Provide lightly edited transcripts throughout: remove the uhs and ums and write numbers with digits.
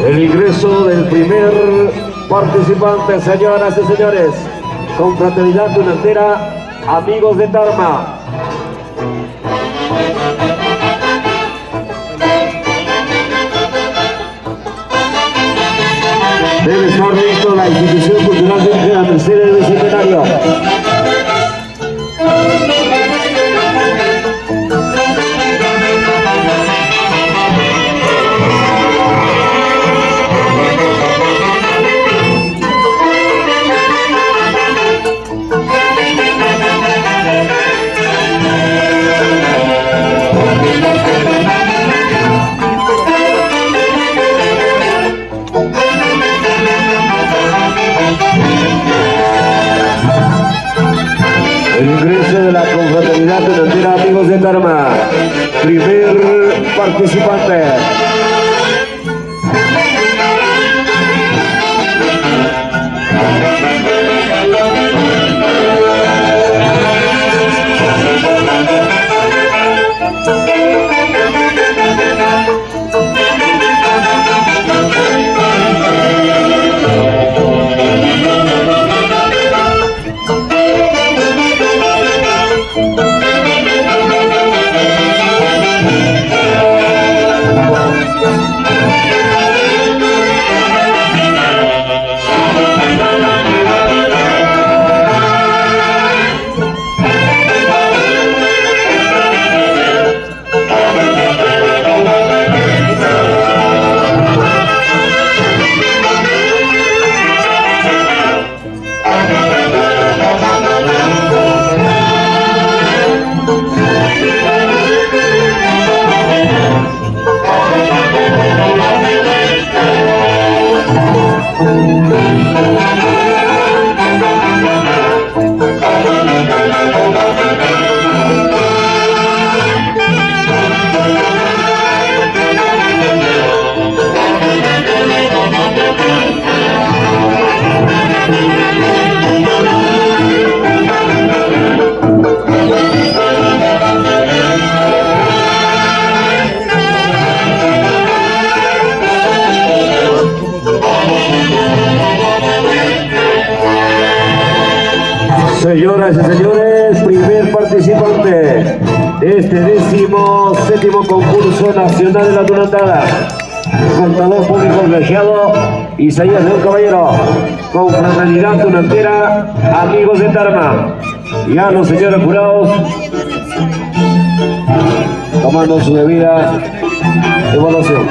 El ingreso del primer participante, señoras y señores, Confraternidad Tunantera, amigos de Tarma. Debe estar listo la institución cultural de la Mercedes del Bicentenario. El ingreso de la Confraternidad Tunantera, amigos de Tarma. Primer participante. Señoras y señores, primer participante de este 17º concurso nacional de la Tunantada. Contador público colegiado Isaías León Caballero, Confraternidad Tunantera, amigos de Tarma. Ya los señores jurados tomando su debida evaluación.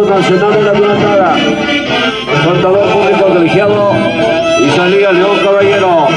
Nacional de la Adelantada. Contador público colegiado y salida León Caballero.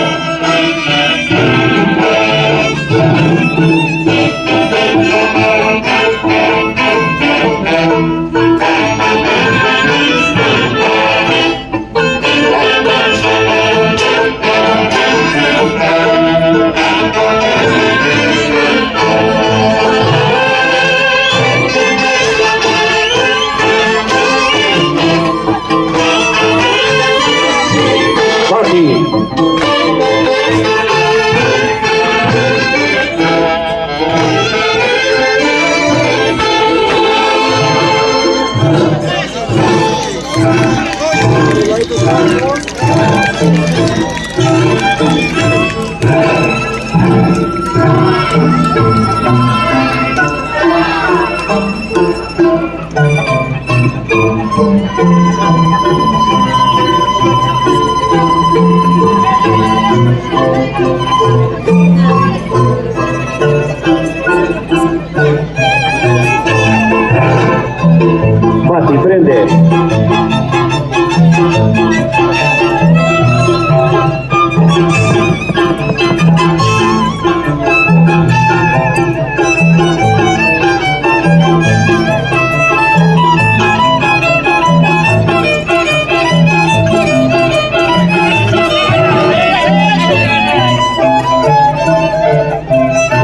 Mati, prende.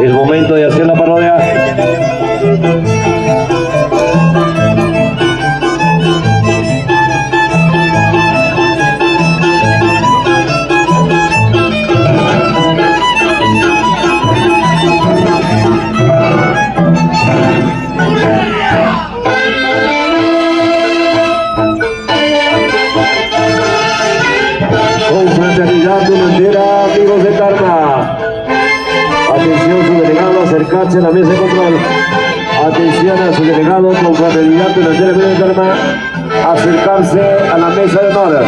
El momento de hacer la parodia. Confraternidad Tunantera, amigos de Tarma. Atención, su delegado, acercarse a la mesa de control. Atención a su delegado, Confraternidad Tunantera, amigos de Tarma. Acercarse a la mesa de honor.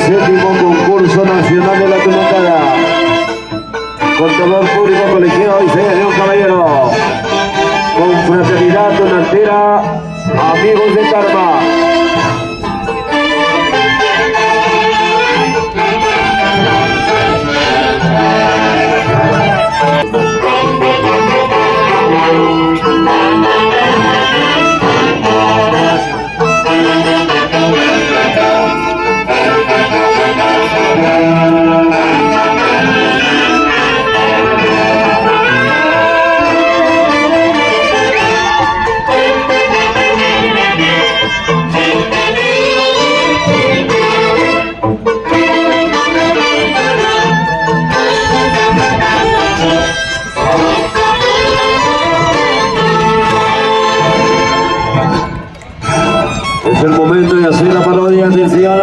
Séptimo concurso nacional de la Tunantada. Contador público colegiado y señor León Caballero. Confraternidad Tunantera, amigos de Tarma. Es el momento de hacer la parodia, atención.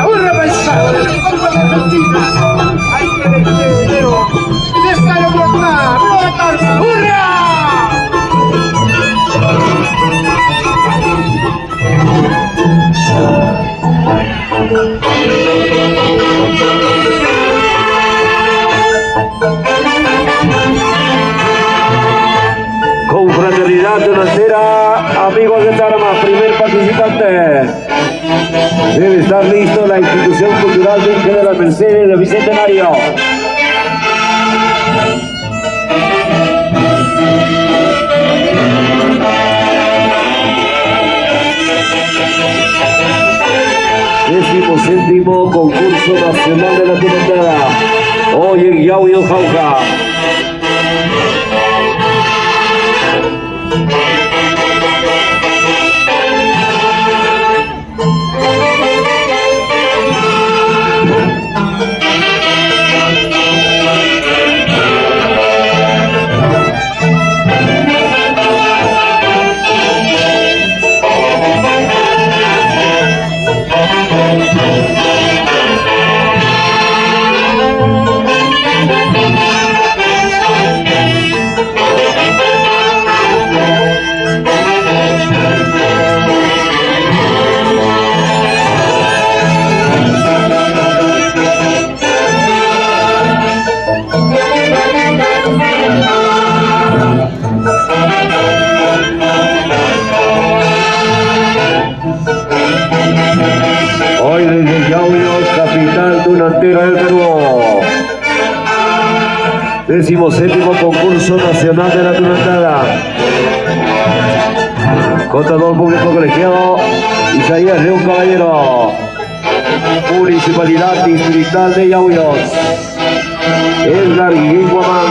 ¡Hurra, paisano! ¡Vamos a Argentina! ¡Hay que meter dinero! ¡Descaro Brotna! ¡Brotna! ¡Hurra! Confraternidad Tunantera, amigos de Tarma, primer participante. Debe estar listo la institución cultural Virgen de las Mercedes de Bicentenario. concurso nacional de la tunantada. Hoy en Yauyos Jauja. Hoy desde Yauyos, capital tunantera del Perú. 17º concurso nacional de la tunantada. Contador público colegiado Isaías León Caballero. Municipalidad Distrital de Yauyos. Edgar Guillén Guamán,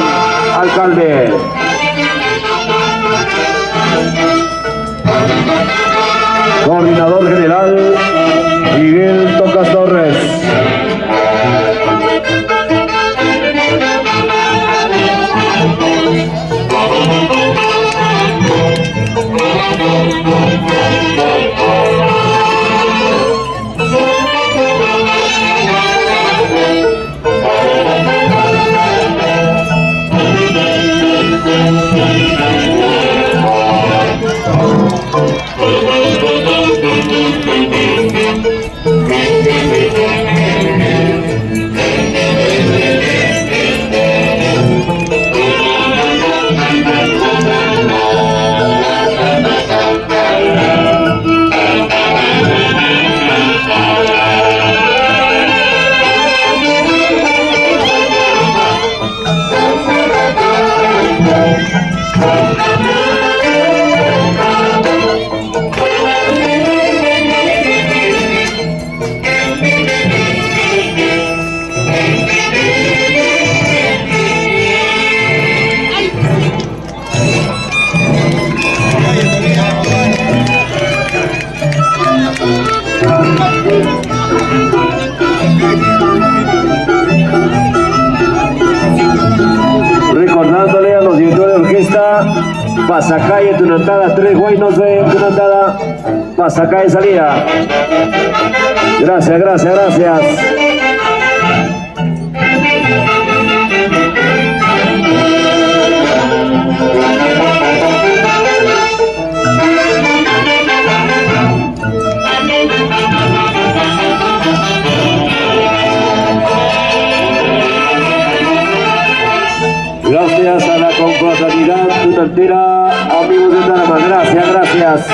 alcalde. Coordinador general Miguel Tocas Torres. Recordándole a los directores de orquesta, pasacalle tunantada, 3 guaynos de tunantada, pasacalle salida. Gracias, gracias, gracias. Gracias a la confraternidad tunantera, amigos de Tarama, gracias, gracias.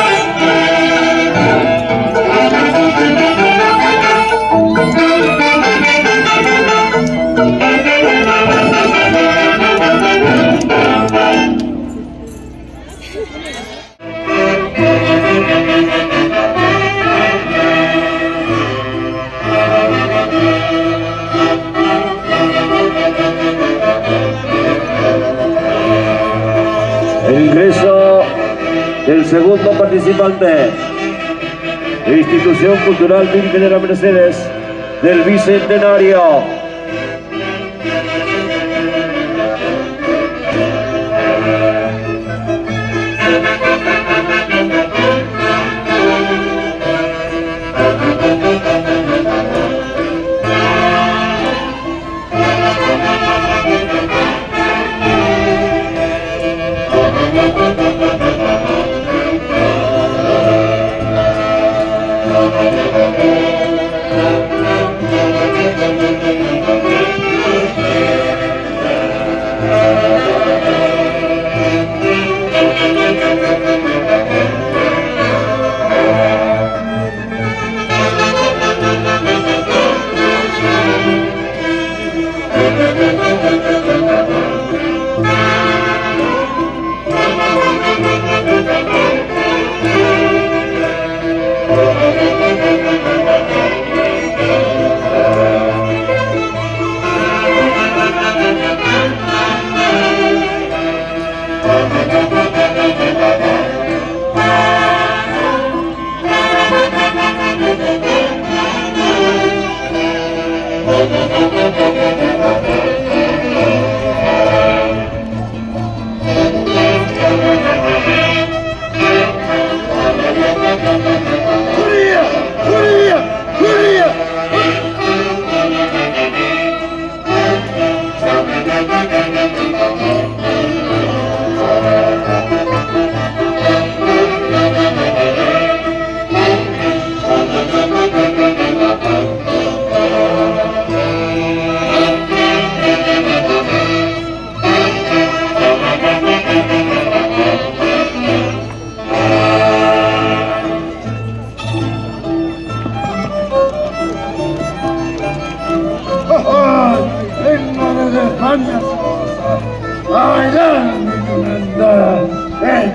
El ingreso del segundo participante, Institución Cultural Virgen de la Mercedes del Bicentenario.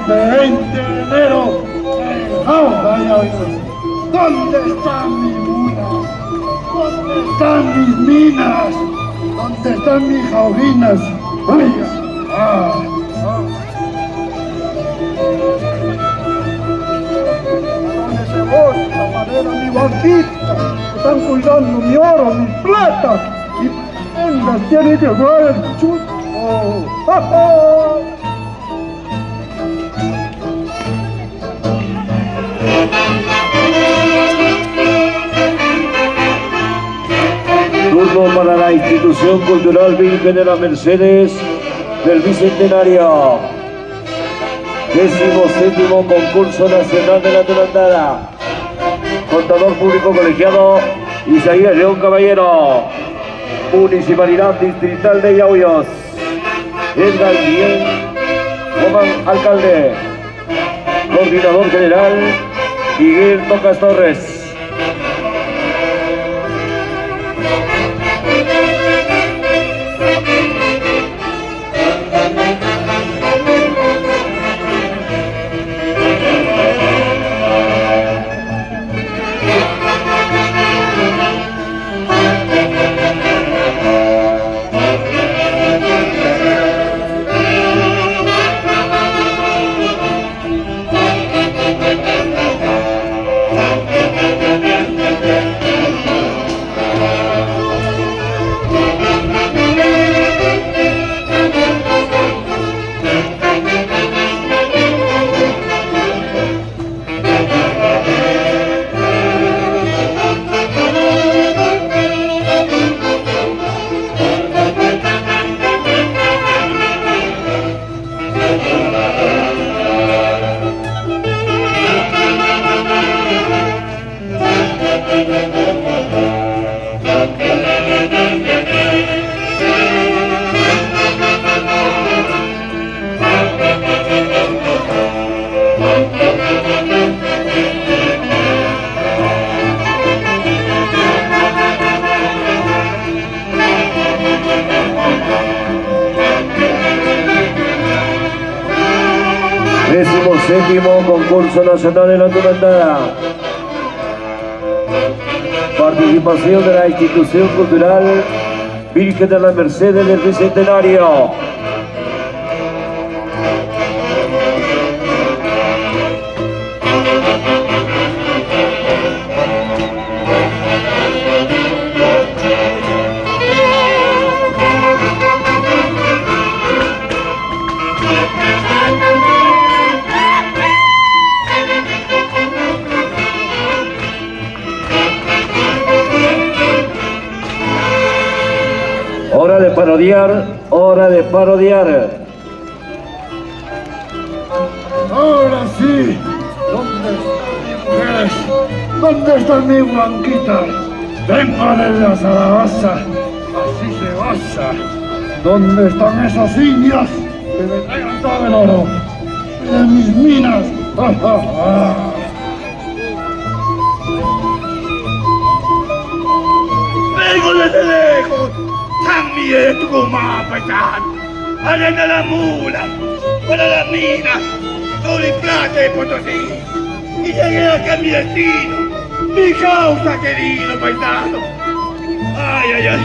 Este 20 de enero, ¿dónde están mis mulas? ¿Dónde están mis minas? ¿Dónde están mis jaulinas? ¿Dónde se goza la madera mi banquita? Están cuidando mi oro, mis plata, y prendas tiene que jugar el chuto. Turno para la Institución Cultural Virgen de las Mercedes del Bicentenario. 17º Concurso Nacional de la Tunandada. Contador Público Colegiado Isaías León Caballero. Municipalidad Distrital de Yauyos. Edgar Guillén Román Alcalde. Coordinador General Miguel Tocas Torres. Séptimo Concurso Nacional de la Tunandada. Participación de la Institución Cultural Virgen de las Mercedes del Bicentenario. Hora de parodiar, hora de parodiar. Ahora sí, ¿dónde están mis mujeres? ¿Dónde están mis blanquitas? Vengo de la Zaragoza, así se goza. ¿Dónde están esos indios que me traigan todo el oro? De mis minas. Vengo desde lejos. También tu mapa, arena la mula, para las minas, oro y plata de Potosí. Y llegué acá a mi destino, mi causa querido paisano. Ay, ay, ay.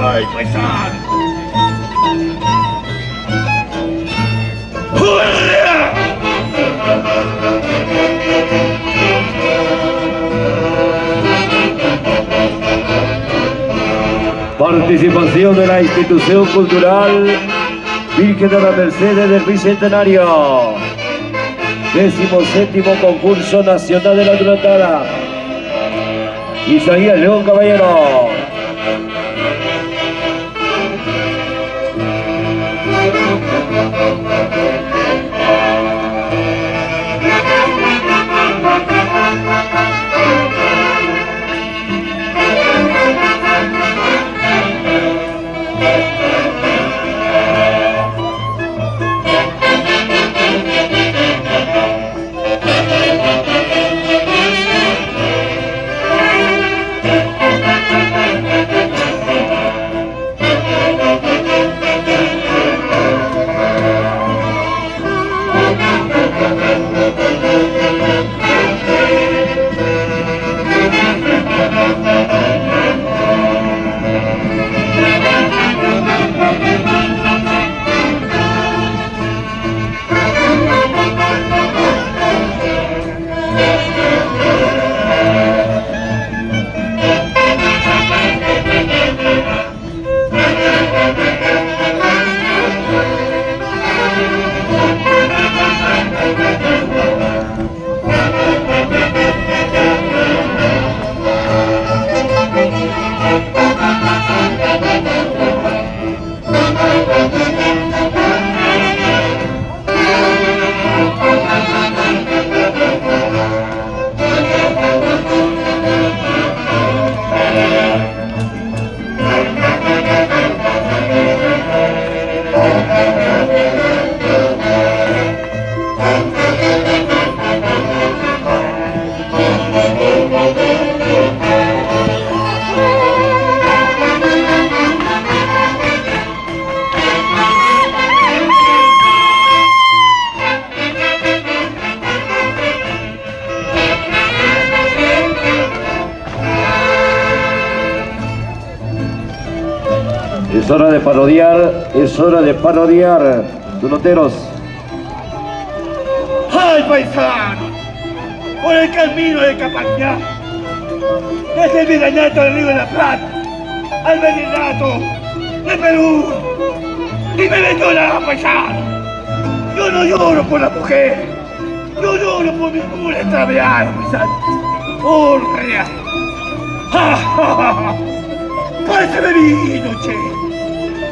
Ay, paisano. Participación de la institución cultural Virgen de la Mercedes del Bicentenario. 17º concurso nacional de la Adelantada. Isaías León Caballero. Es hora de parodiar, es hora de parodiar, tunoteros. ¡Ay, paisano! Por el camino de Capañá, desde el Virreinato del Río de la Plata, al Virreinato de Perú, y me meto la paisano. Yo no lloro por la mujer, yo lloro por mi cura extraviada, paisano. ¡Porquería! ¡Ja, ja, ja, ja! ¡Pásame vino, che!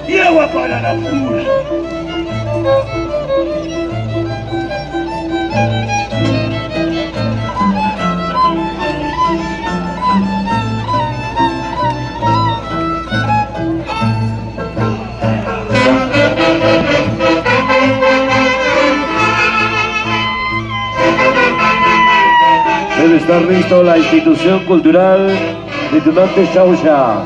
¡Y agua para la pura! Debe estar listo la institución cultural de Tunante Chaucha.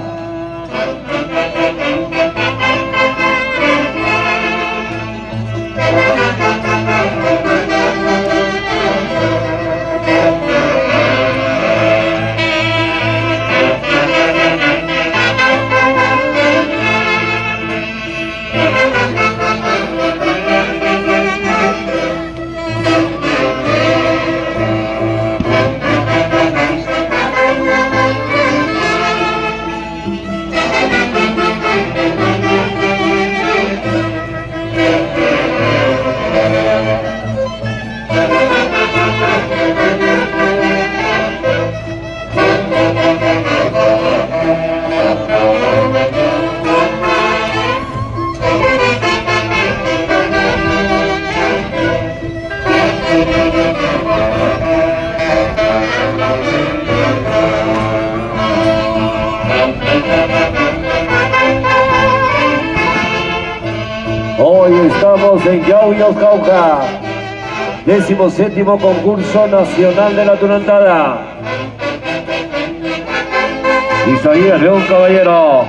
Hoy estamos en Yauyos, Cauca, 17º concurso nacional de la Tunantada. Isaías León Caballero.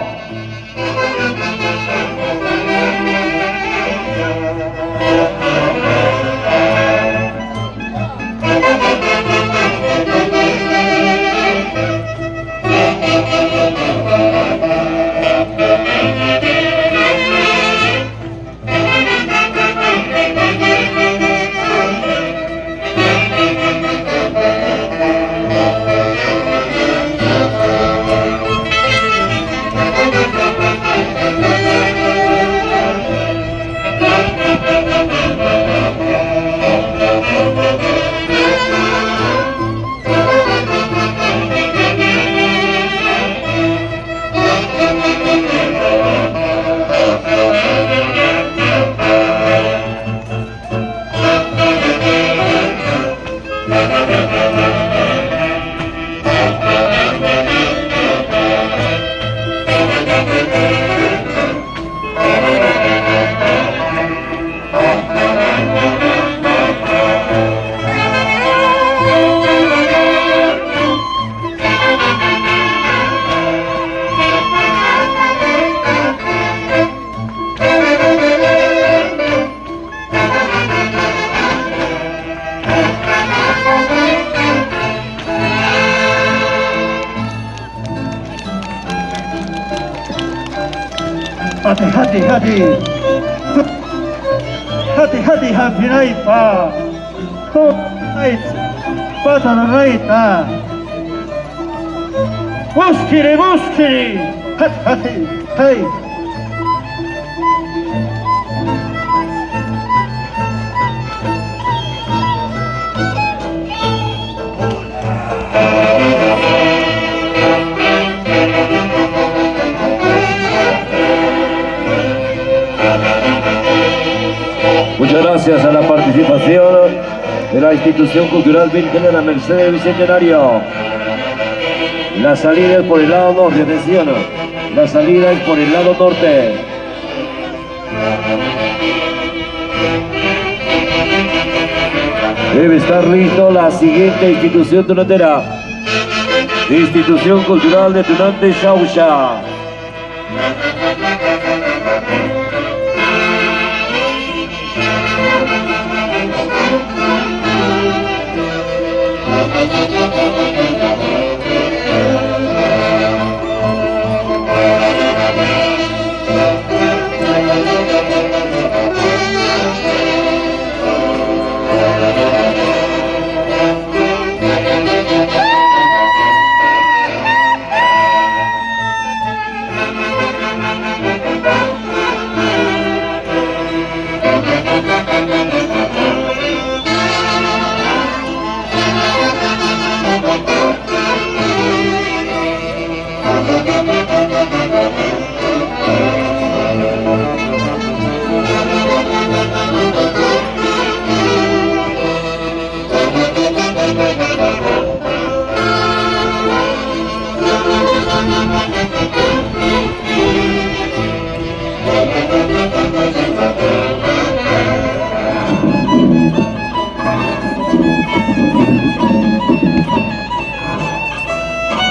hati hampinay pa. To ay patanay ta. Muskiri. Hati. Hey. Muchas gracias a la participación de la Institución Cultural Virgen de la Merced del Bicentenario. La salida es por el lado norte, atención. La salida es por el lado norte. Debe estar listo la siguiente institución tunantera. Institución Cultural de Tunante Xauxa.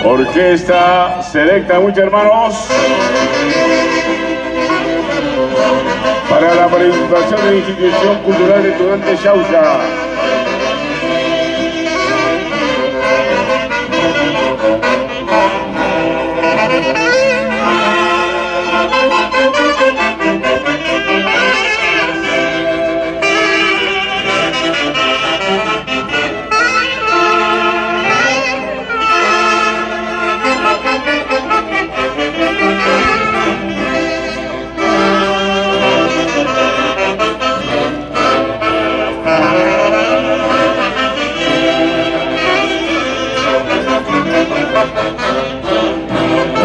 Orquesta selecta, muchos hermanos, para la participación de la Institución Cultural de Tunante Xauxa.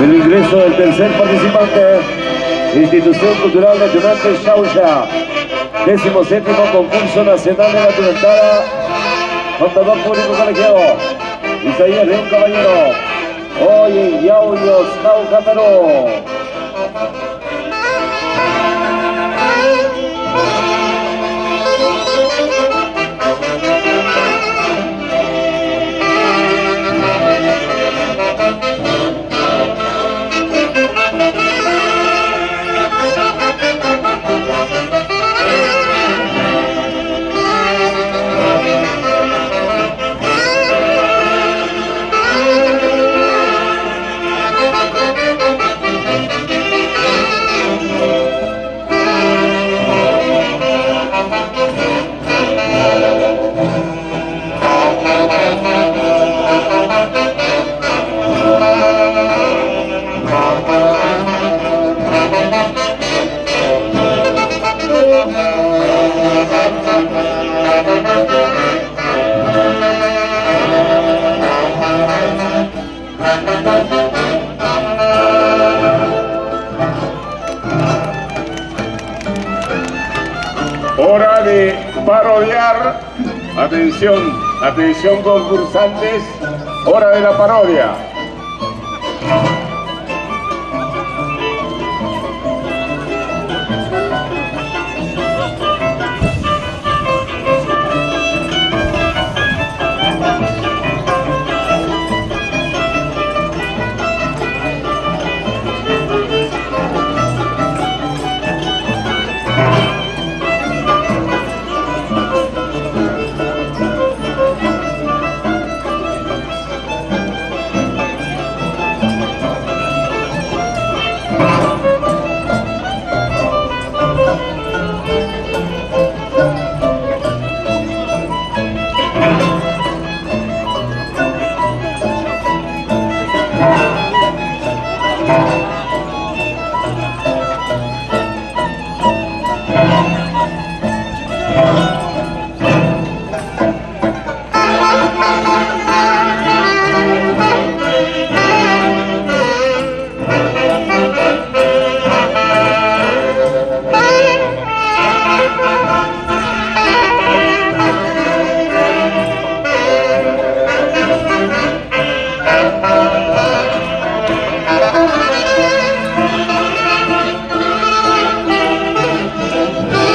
El ingreso del tercer participante, Institución Cultural de Tunante Xauxa, 17º Concurso Nacional de la Tunantada, contador público colegiado, Isaías León Caballero, hoy en Yauyos, Cauca, Perú. Hora de parodiar. Atención concursantes, hora de la parodia.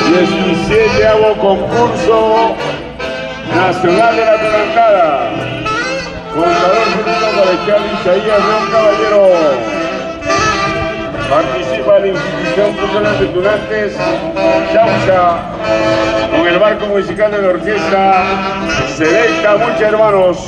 17º concurso nacional de la Tunantada. Contador público colegial Isaías León Caballero. Participa la institución cultural de Tunantes, Chaucha, con el barco musical de la orquesta Selecta Muchos Hermanos.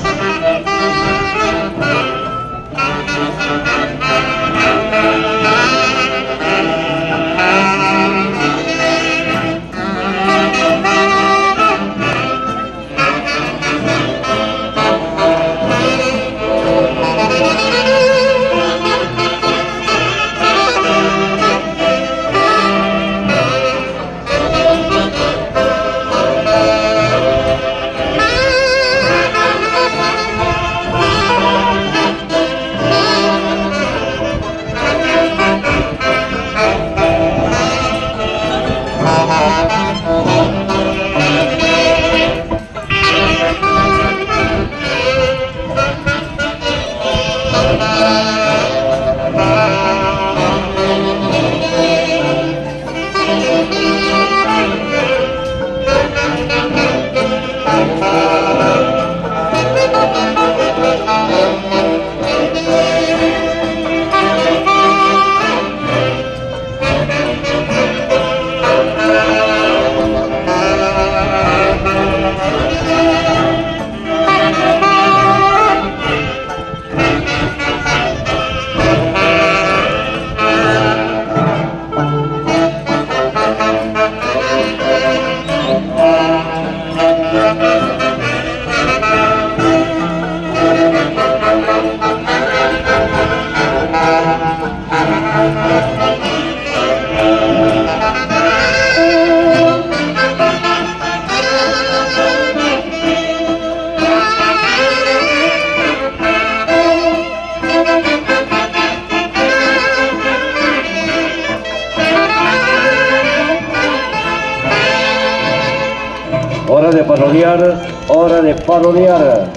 Hora de parodiar, hora de parodiar.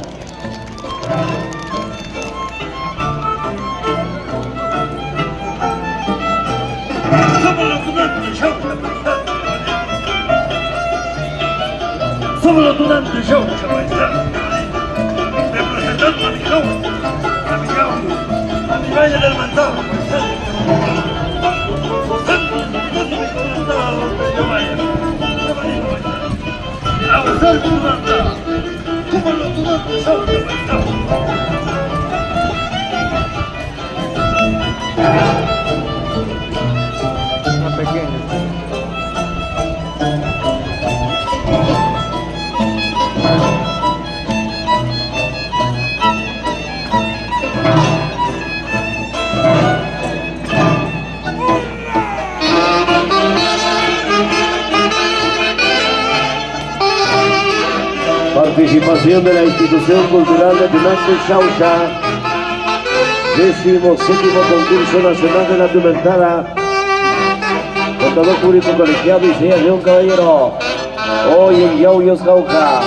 Somos los Tunantes Chaucha, paisano. Representando a mi causa, a mi valle del mandado, paisano. A usar Tunanta, como los Tunantes Chaucha, paisano. Participación de la institución cultural de Tunantes Chaucha, 17º concurso nacional de la Tunantada. Contador público colegiado Isaías León Caballero. Hoy en Yauyos Jauja.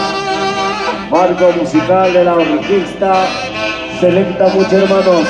Marco musical de la orquesta Selecta Muchos Hermanos.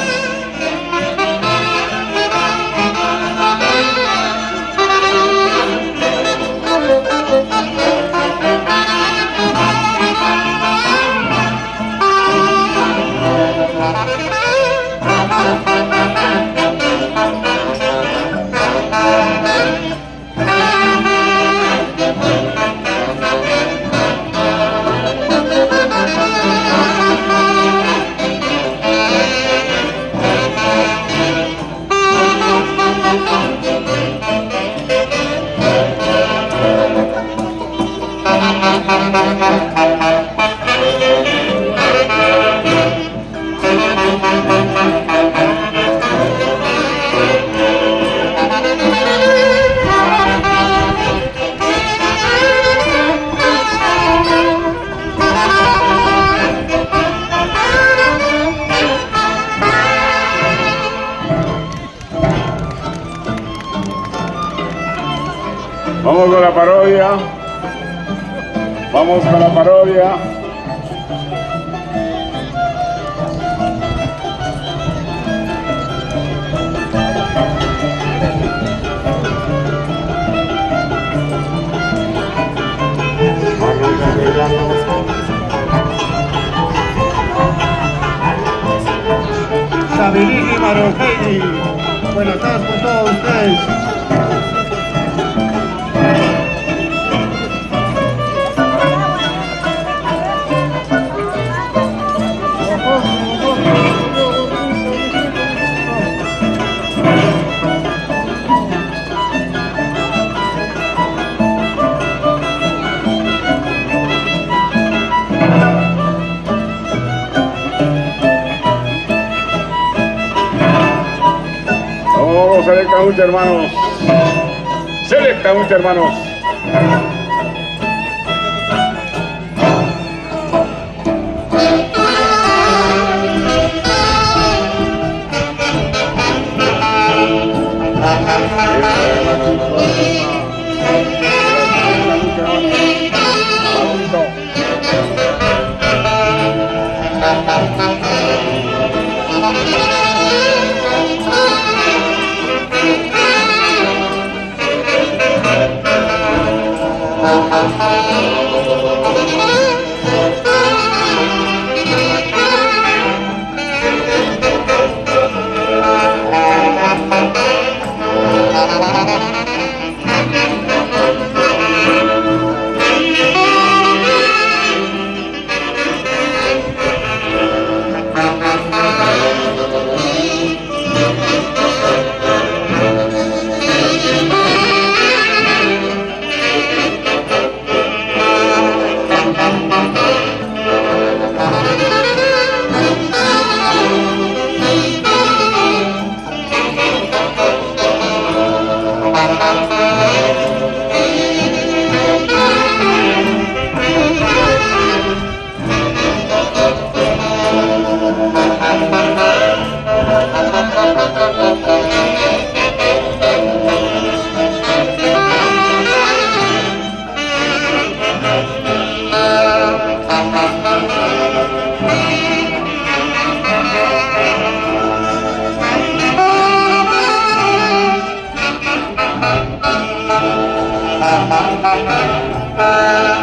Vamos con la parodia. Vamos con la parodia. Abiligi Marojeini. Buenas tardes con todos ustedes. Selecta mucho, hermanos. Selecta mucho, hermanos.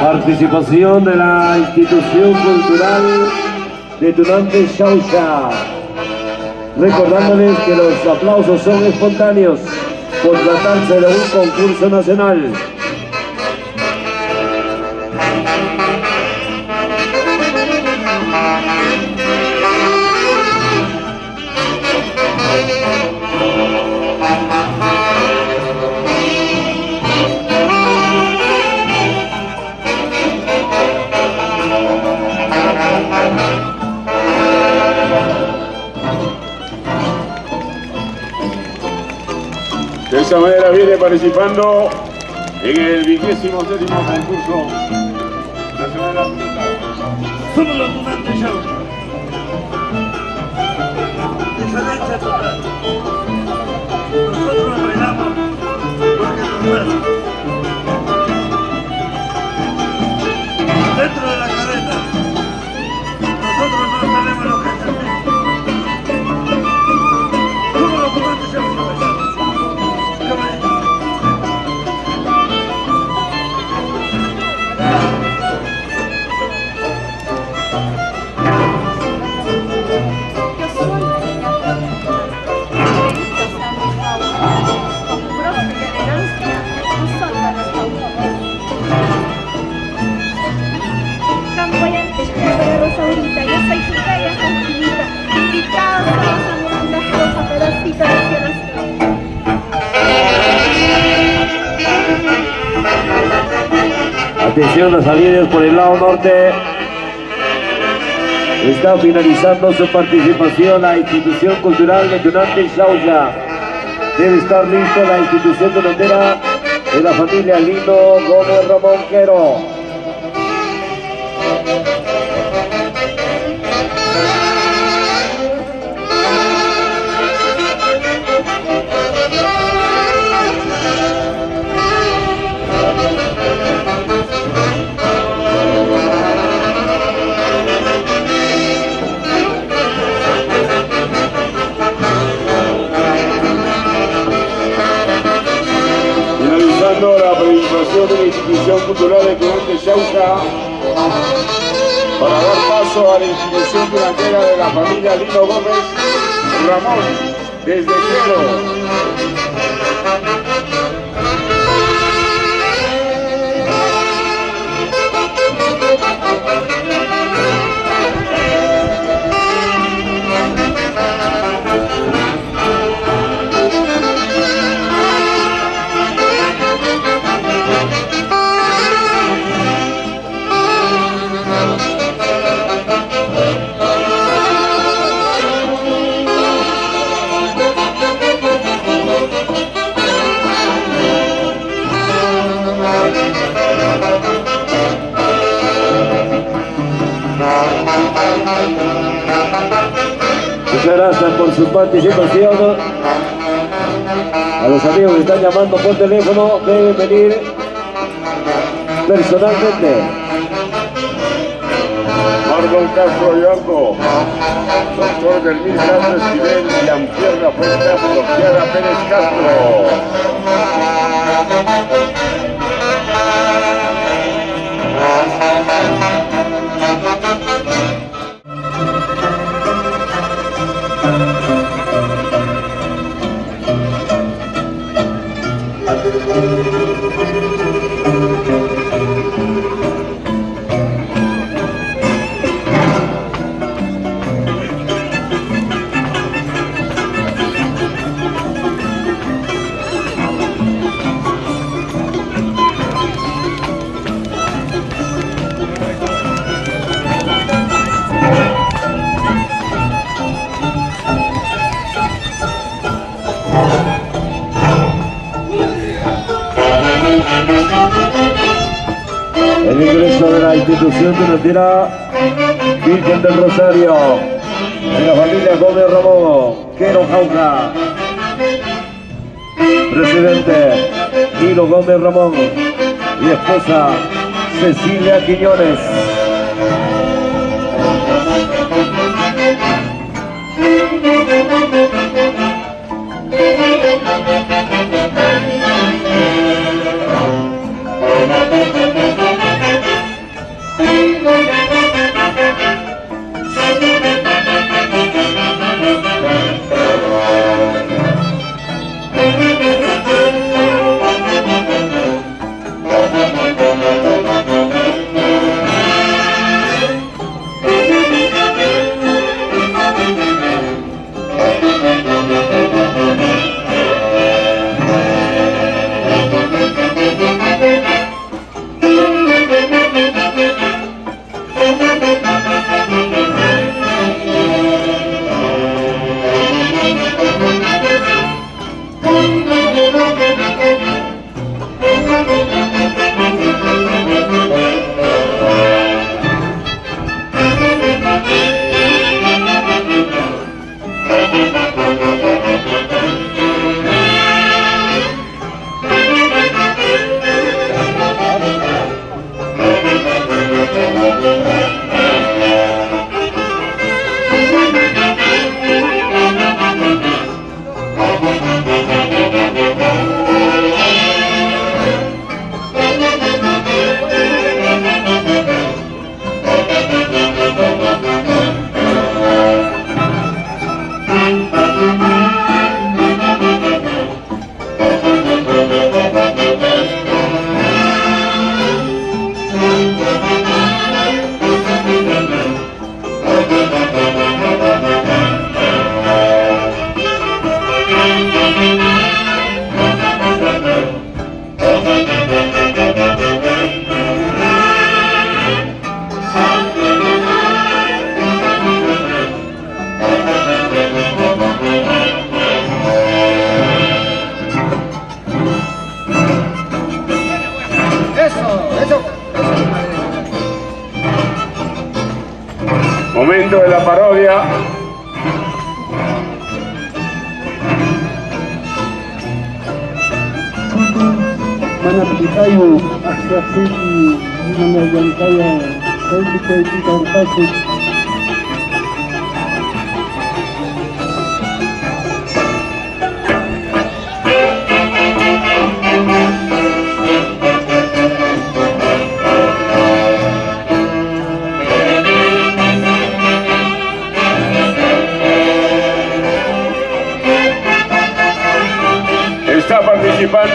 Participación de la institución cultural Detonante Xauxa. Recordándoles que los aplausos son espontáneos por tratarse de un concurso nacional. De esta manera viene participando en el 27º concurso nacional. Somos los Tunantes Xauxa. Diferencia total. Nosotros bailamos porque nos nace. Dentro de la carreta, nosotros no sabemos lo que hacemos. Somos los Tunantes Xauxa. Atención, las salidas por el lado norte. Está finalizando su participación la institución cultural Detonante Xauxa. Debe estar listo la institución donantera de la familia Lino Gómez Ramonquero. La participación de la institución cultural de Detonante Xauxa para dar paso a la institución durantera de la familia Lino Gómez Ramón, desde Quero. Muchas gracias por su participación. A los amigos que están llamando por teléfono deben venir personalmente. Marlon Castro Yongo, doctor del Mil Castro Esquivel, Jean-Pierre Rafael Castro, Kiara Pérez Castro. El ingreso de la institución financiera Virgen del Rosario de la familia Gómez Ramón, Quero Jauja. Presidente Hilo Gómez Ramón y esposa Cecilia Quiñones. Momento de la parodia. Manapitayo, Asyasin, Manayantaya, Saibikay, Tikarpasik,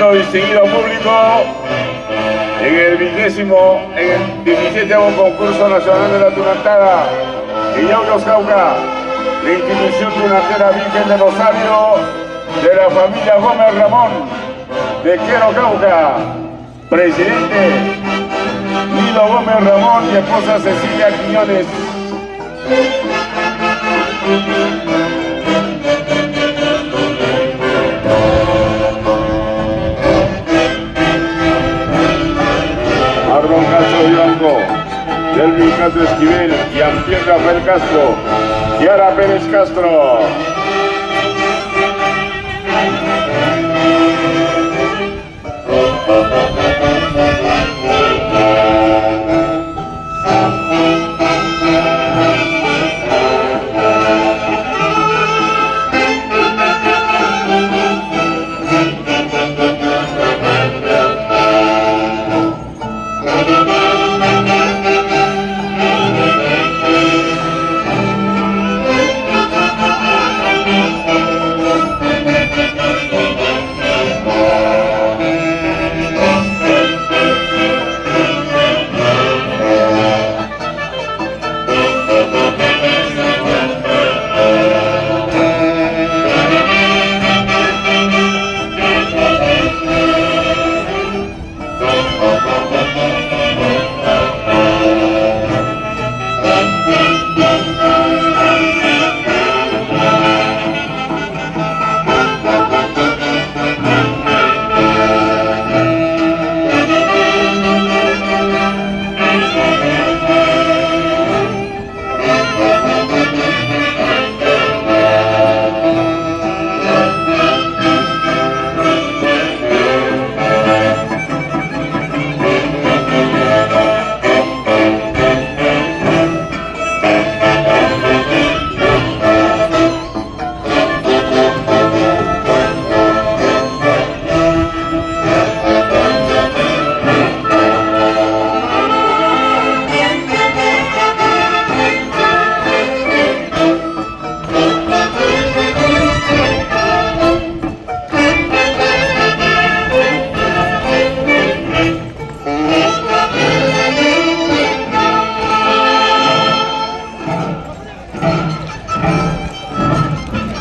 Estimado y distinguido público, en el 17º concurso nacional de la tunantada en Yauyos, Cauca, la institución tunantera Virgen de Rosario de la familia Gómez Ramón de Quero, Cauca, presidente Nilo Gómez Ramón y esposa Cecilia Quiñones. Armón Castro Blanco, Delvin Castro Esquivel, Jean-Pierre Rafael Castro, Kiara Pérez Castro.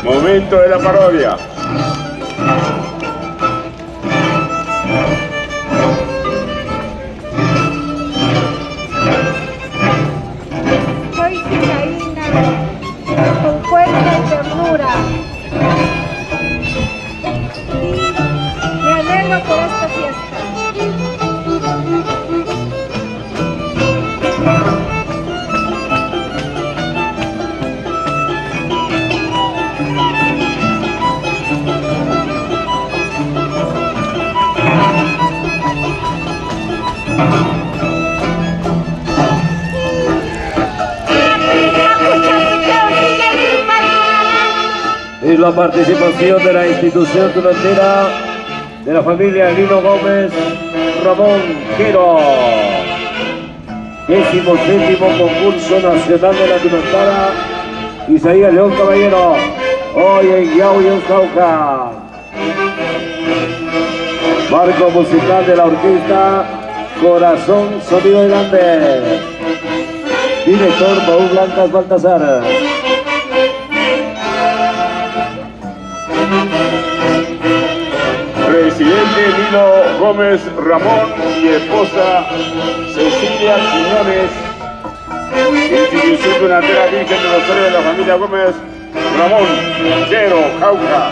Momento de la parodia. Soy Cicaína, con fuerza y ternura. Y me alegro por esta fiesta. Y la participación de la institución tunantera de la familia Nilo Gómez Ramón Quero. 17º concurso nacional de la tunantada Isaías León Caballero, hoy en Yauyos, Cauca. Marco musical de la orquesta Corazón Sonido Grande. Director Paul Blancas Baltasar. Presidente Nilo Gómez Ramón y esposa Cecilia Quiñones. Institución tunantera Virgen de Rosario de la familia Gómez Ramón, Quero, Cauca.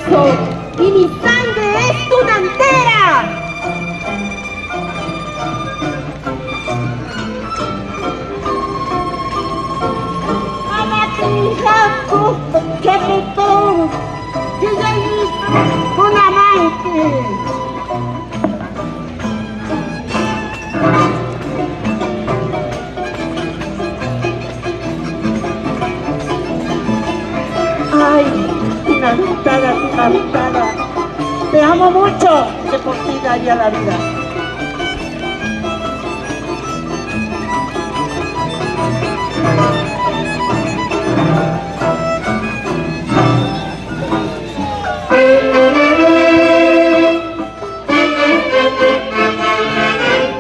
brazo y mi sangre es tunantera. ¡Qué petón! ¡Yo ya hice un amante! ¡Ay! Tunantada, te amo mucho, de por ti daría la vida.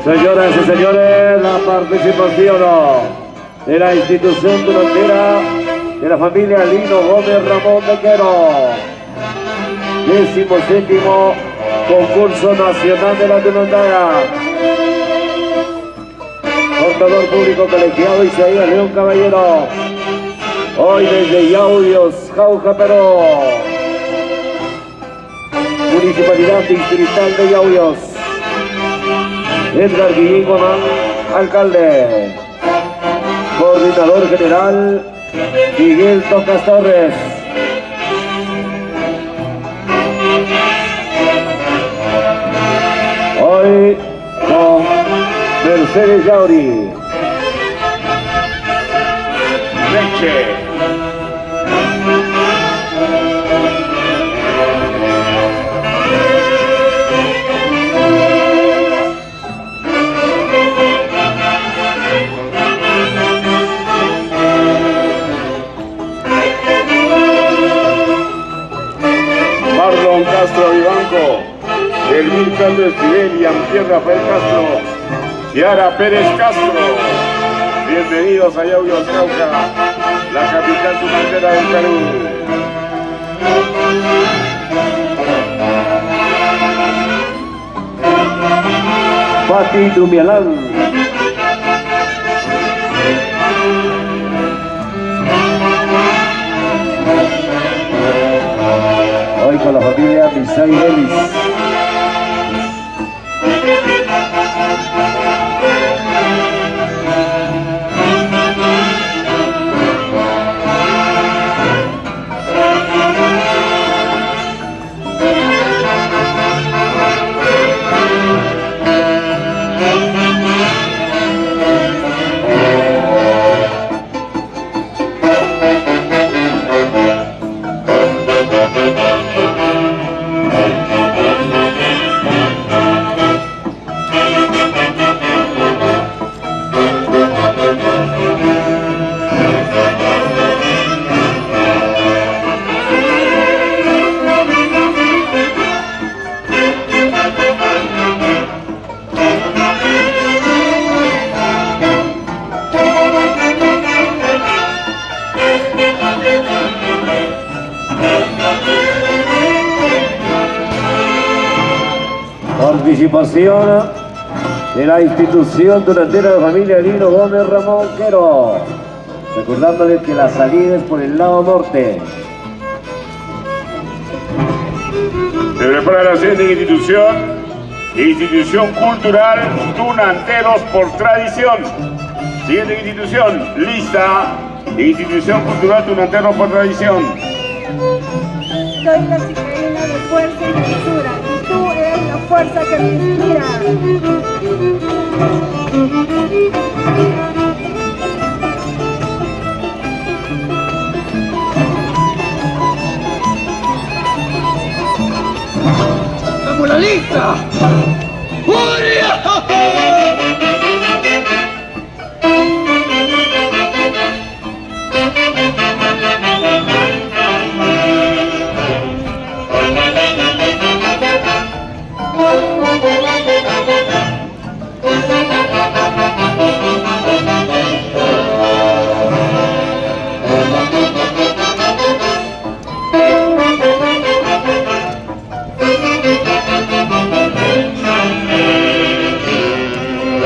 Señoras y señores, la participación de la institución tunantera de la familia Lino Gómez Ramón de Quero. 17º concurso nacional de la tunantada. Contador público colegiado Isaías León Caballero. Hoy desde Yauyos, Jauja, Perú. Municipalidad Distrital de Yauyos. Edgar Guillín Guamán, alcalde. Coordinador general Miguel Tocas Torres. Hoy con Mercedes Yauri. Leche. Marlon Castro Vivanco, Elvin Castro Esquivel y Ampier Rafael Castro, Ciara Pérez Castro. Bienvenidos a Yauyos, Cauca, la capital tunantera del Perú. Pati Dumialán. Hoy con la familia Misay Ellis. Participación de la institución tunantera de la familia Lino Gómez Ramón Quero. Recordándoles que la salida es por el lado norte. Se prepara la siguiente institución cultural Tunanteros por Tradición. Siguiente institución, lista, institución cultural Tunanteros por Tradición. Soy la cicaína de fuerza y dulzura, y tú eres la fuerza que me inspira. ¡Estamos la lista!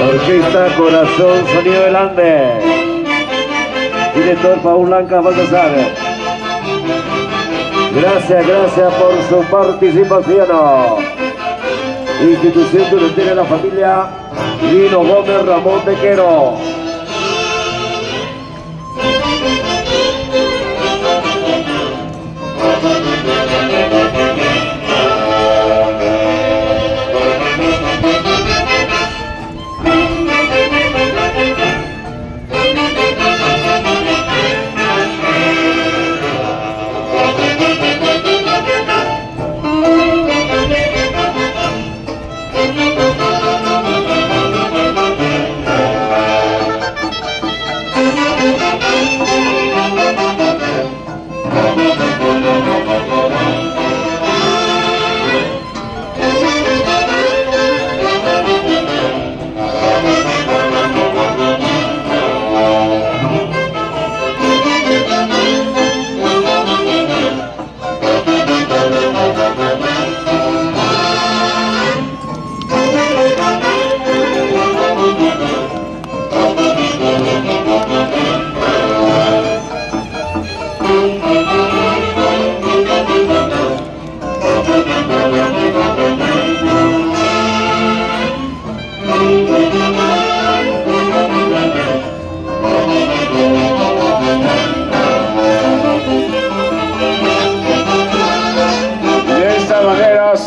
Orquesta Corazón Sonido del Ande. Director Paul Blanca Baltasar. Gracias por su participación. Institución Durantera de la familia Lino Gómez Ramón de Quero.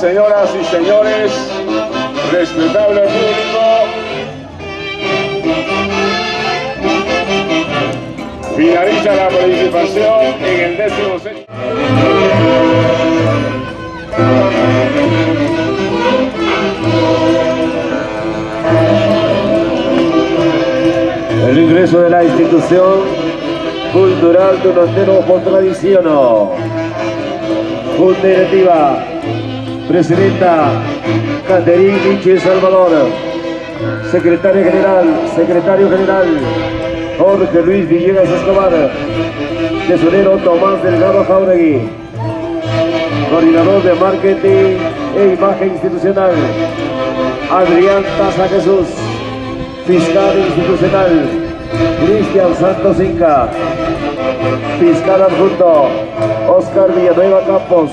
Señoras y señores, respetable público, finaliza la participación en el 16º. El ingreso de la institución cultural Tunantero por tradición. Junta directiva. Presidenta Caterín Michi Salvador, secretario general Jorge Luis Villegas Escobar, tesorero Tomás Delgado Jauregui, coordinador de marketing e imagen institucional Adrián Taza Jesús, fiscal institucional Cristian Santos Inca, fiscal adjunto Oscar Villanueva Campos.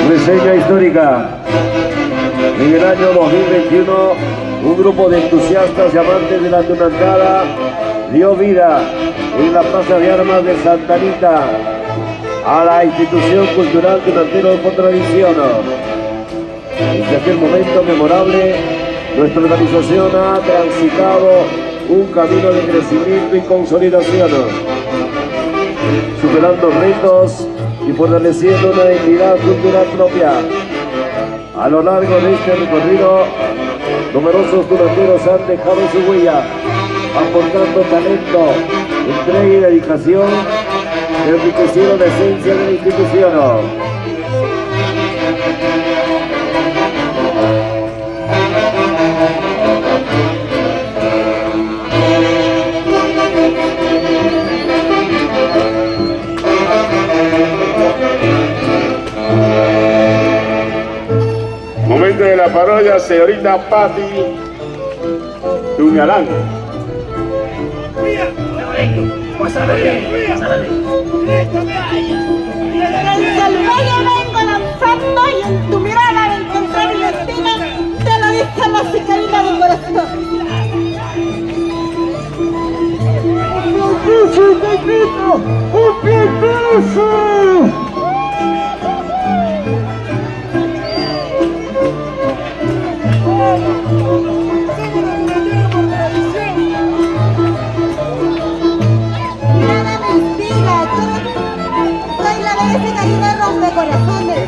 Reseña histórica. En el año 2021, un grupo de entusiastas y amantes de la tunantada dio vida en la Plaza de Armas de Santa Anita a la institución cultural Tunantero por tradición. Desde aquel momento memorable, nuestra organización ha transitado un camino de crecimiento y consolidación, superando retos y fortaleciendo una identidad cultural propia. A lo largo de este recorrido, numerosos tunanteros han dejado su huella, aportando talento, entrega y dedicación que enriquecieron la esencia de la institución. Momento de la parodia, señorita Patti Tuñalán. El salvaje vengo lanzando y en tu mirada de encontrar mi destino te lo dice la cicatriz del corazón. Nada me inspira, soy la belleza carina rompe corazones.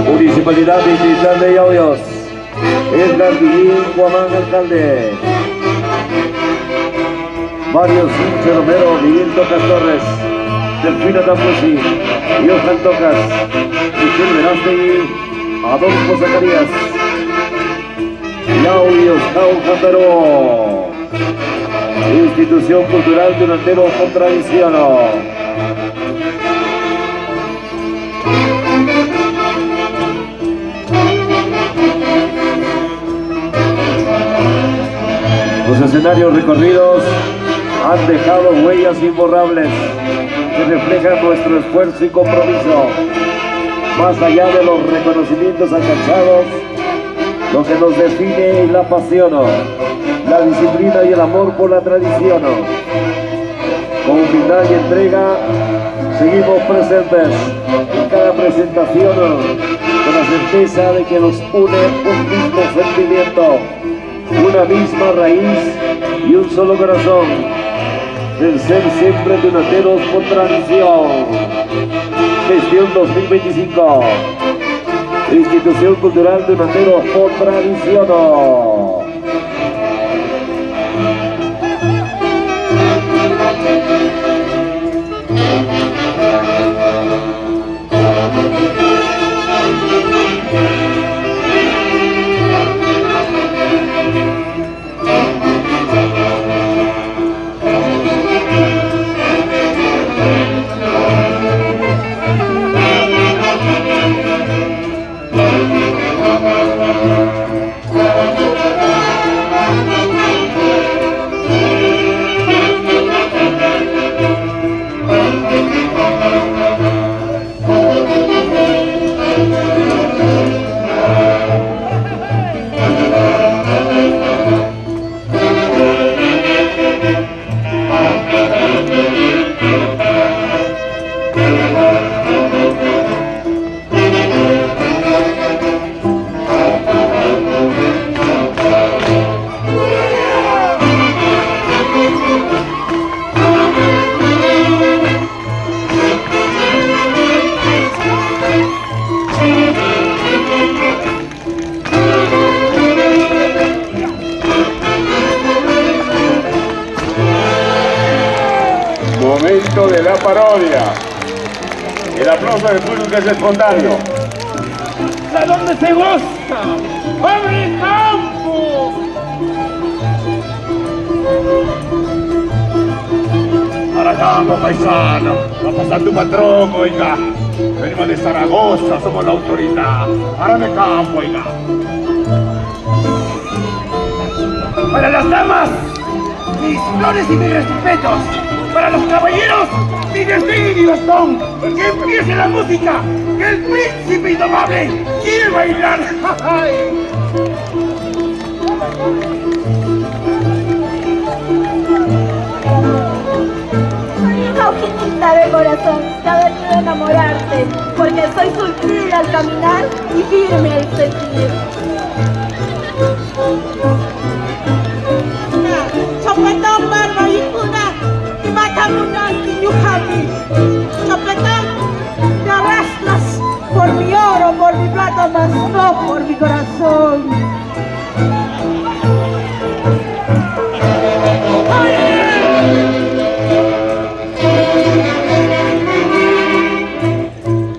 Municipalidad Distrital de Yauyos, Edgar Guillín Guamán, alcalde. Mario Sinche Romero, Miguel Tocas Torres, Delfino Tamposi, Johan Tocas, Michel Verástegui, Adolfo Zacarías, Claudio Jauja Peró, Institución Cultural Duranteros con Tradición. Los escenarios recorridos han dejado huellas imborrables que reflejan nuestro esfuerzo y compromiso. Más allá de los reconocimientos alcanzados, lo que nos define es la pasión, la disciplina y el amor por la tradición. Con humildad y entrega, seguimos presentes en cada presentación con la certeza de que nos une un mismo sentimiento, una misma raíz y un solo corazón, el ser siempre duranteros por tradición. Gestión 2025, Institución Cultural Duranteros por Tradición. Momento de la parodia. El aplauso del público es espontáneo. ¿A dónde se goza? ¡Abre campo! Para campo, paisano. Va a pasar tu patrón, oiga. Venimos de Zaragoza, somos la autoridad. Para de campo, oiga. Para las damas, mis flores y mis respetos. Para los caballeros, mi desfile y bastón. Que empiece la música, que el príncipe indomable quiere bailar. Soy una hojita de corazón que ha venido a enamorarte, porque soy sutil al caminar y firme al sentir. Chopetón, barba y cuna, y matamuna y yucami. Chopetón, te arrastras por mi oro, por mi plata, mas no por mi corazón.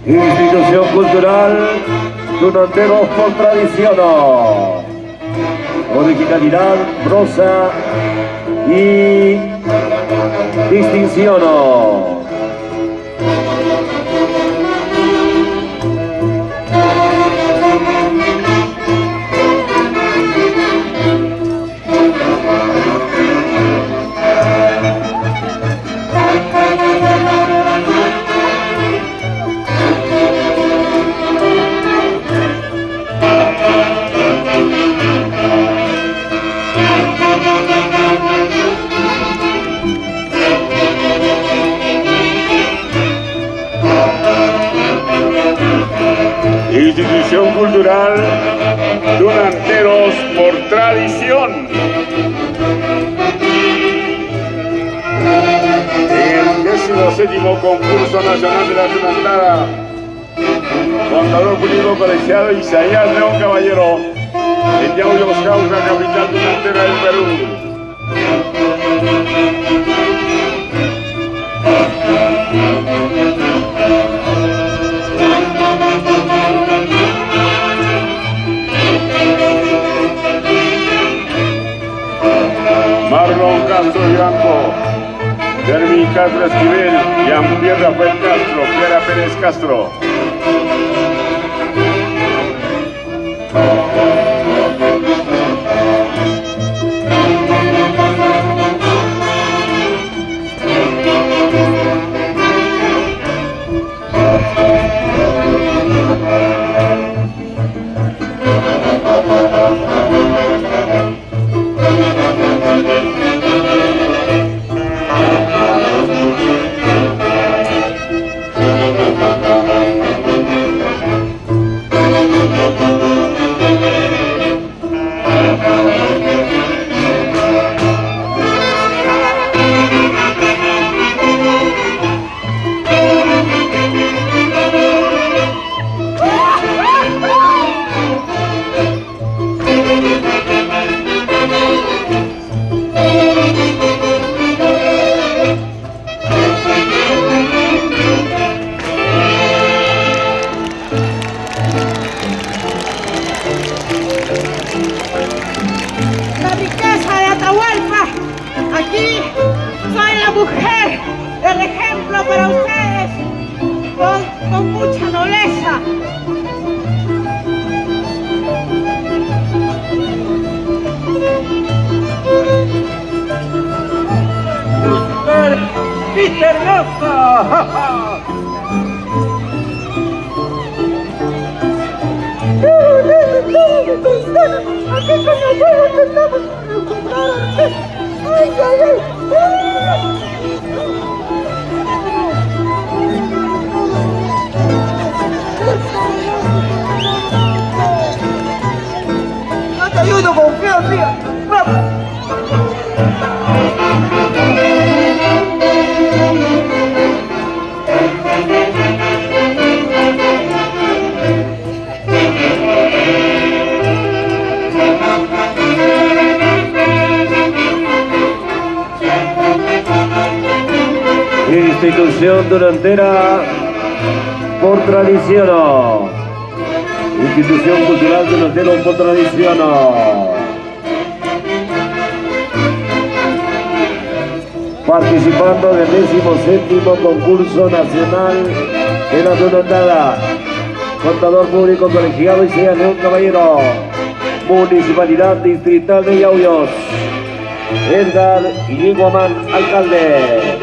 Institución Cultural Duranteros por Tradición. Originalidad, prosa y distinción. Institución Cultural Duranteros por Tradición. En el 17º Concurso Nacional de la Durantada, contador público colegiado Isaías León Caballero, en Yauyos, Cauca, capital dunantera del Perú. Castro Vivanco, Fermín Castro Esquivel, Jean-Pierre Rafael Castro, Clara Pérez Castro. La riqueza de Atahualpa. Aquí soy la mujer del ejemplo para ustedes, con mucha nobleza. Peter Nasa. Aquí con nosotros estamos recuperando. Ay, ay, ay. No te ayudo, confía en mí. Vamos. Institución Donantera por tradición. Institución Cultural Donantera por tradición. Participando del 17º concurso nacional de la Donantada. Contador público colegiado y sea León Caballero. Municipalidad Distrital de Yauyos. Edgar Iguamán, alcalde.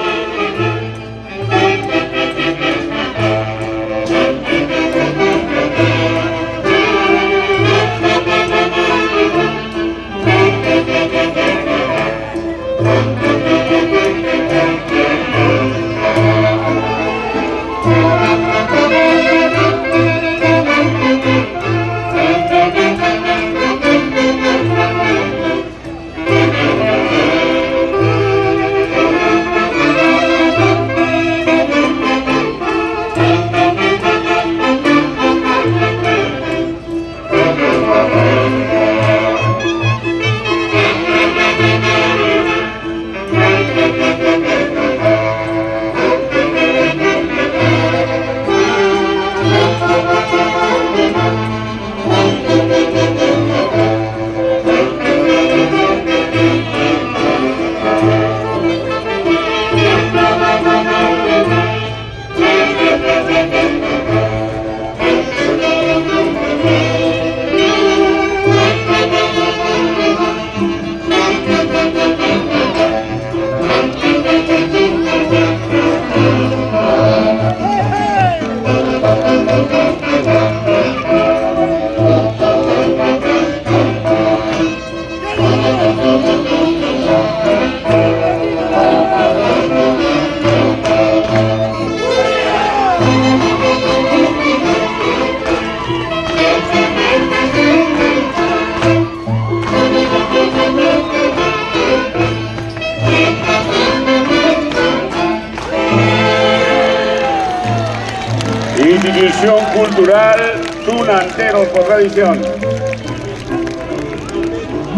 Institución Cultural Tunanteros por tradición.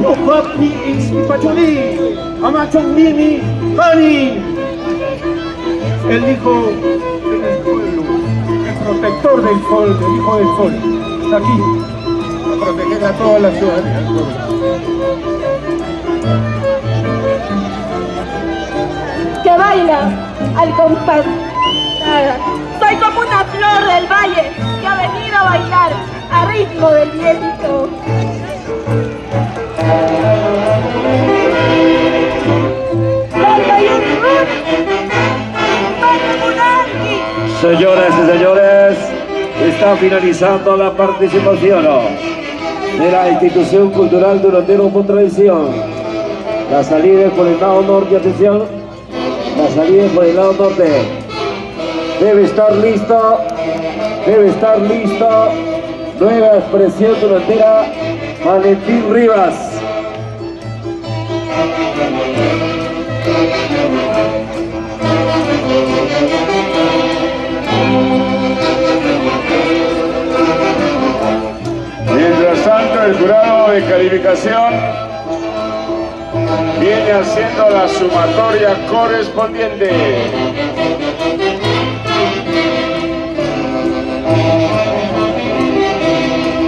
No papi Ispachulí, Amachon Mimi, Pani. El hijo del pueblo, el protector del sol, el hijo del sol, está aquí a proteger a toda la ciudadanía del pueblo. sola, alcompasada. Soy como una flor del valle que ha venido a bailar a ritmo del viento. Señoras y señores, está finalizando la participación de la institución cultural Durandero por tradición. La salida es por el lado norte, atención. La salida es por el lado norte. Debe estar listo. Nueva expresión durandera, Valentín Rivas. Mientras tanto, el jurado de calificación viene haciendo la sumatoria correspondiente.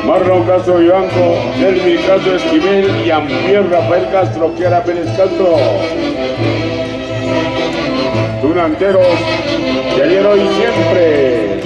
Marlon Castro Vivanco, Delmi Castro Esquivel y Ampier Rafael Castro, Kiara Pérez Castro. Tunanteros de ayer, hoy, siempre.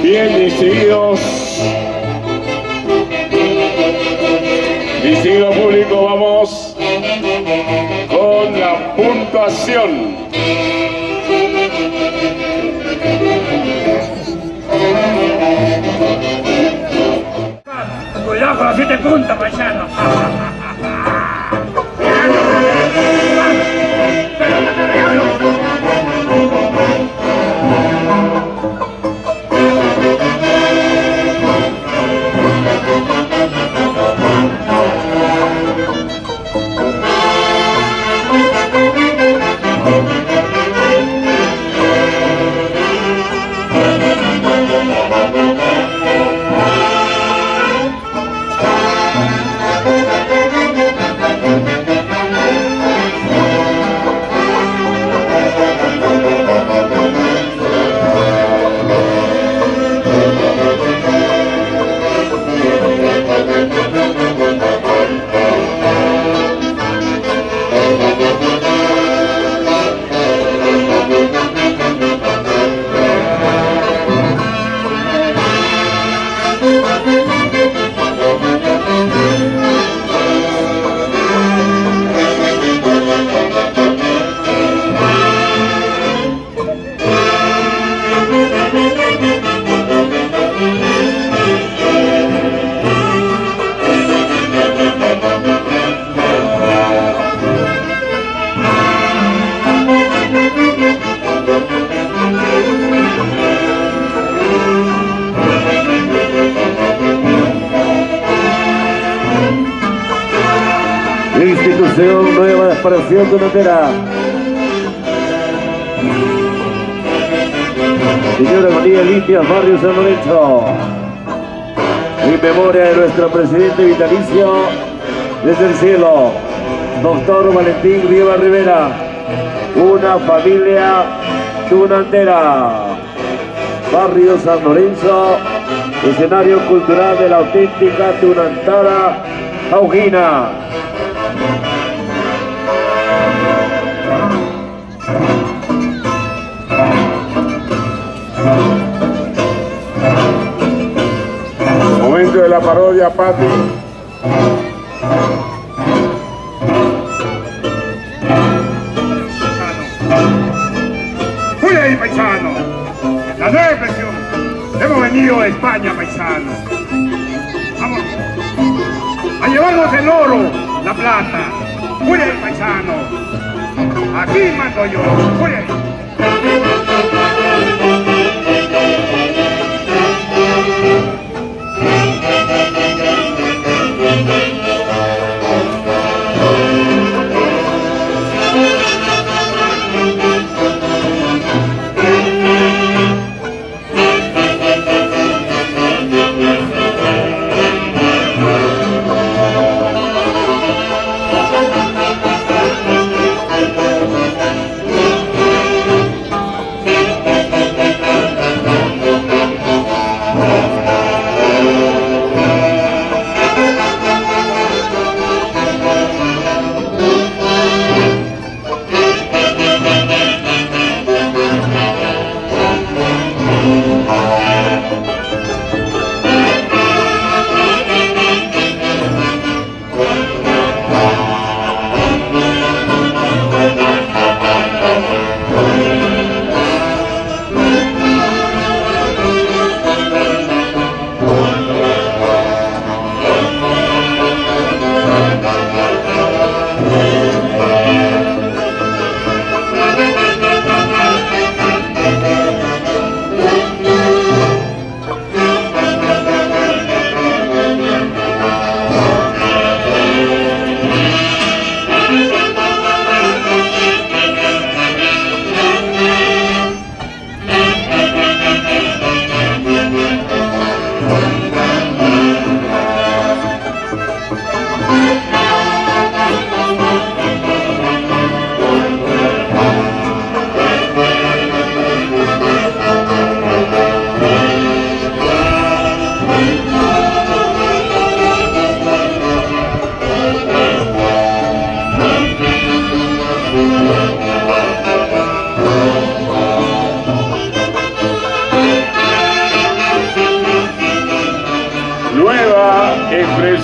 Bien, distinguido público, vamos con la puntuación. Cuidado con los 7 puntos, paisano. Institución Nueva Expresión Durandera. Señora María Limpia, Barrio San Lorenzo. En memoria de nuestro presidente vitalicio desde el cielo, doctor Valentín Rivas Rivera. Una familia tunantera. Barrio San Lorenzo, escenario cultural de la auténtica tunantada Augina. Momento de la parodia, Pati. ¡Muy ahí, paisano! La nueva expresión. Hemos venido de España, paisano. Vamos a llevarnos el oro, la plata. ¡Muy ahí, paisano! Aquí mando yo. ¡Muy ahí!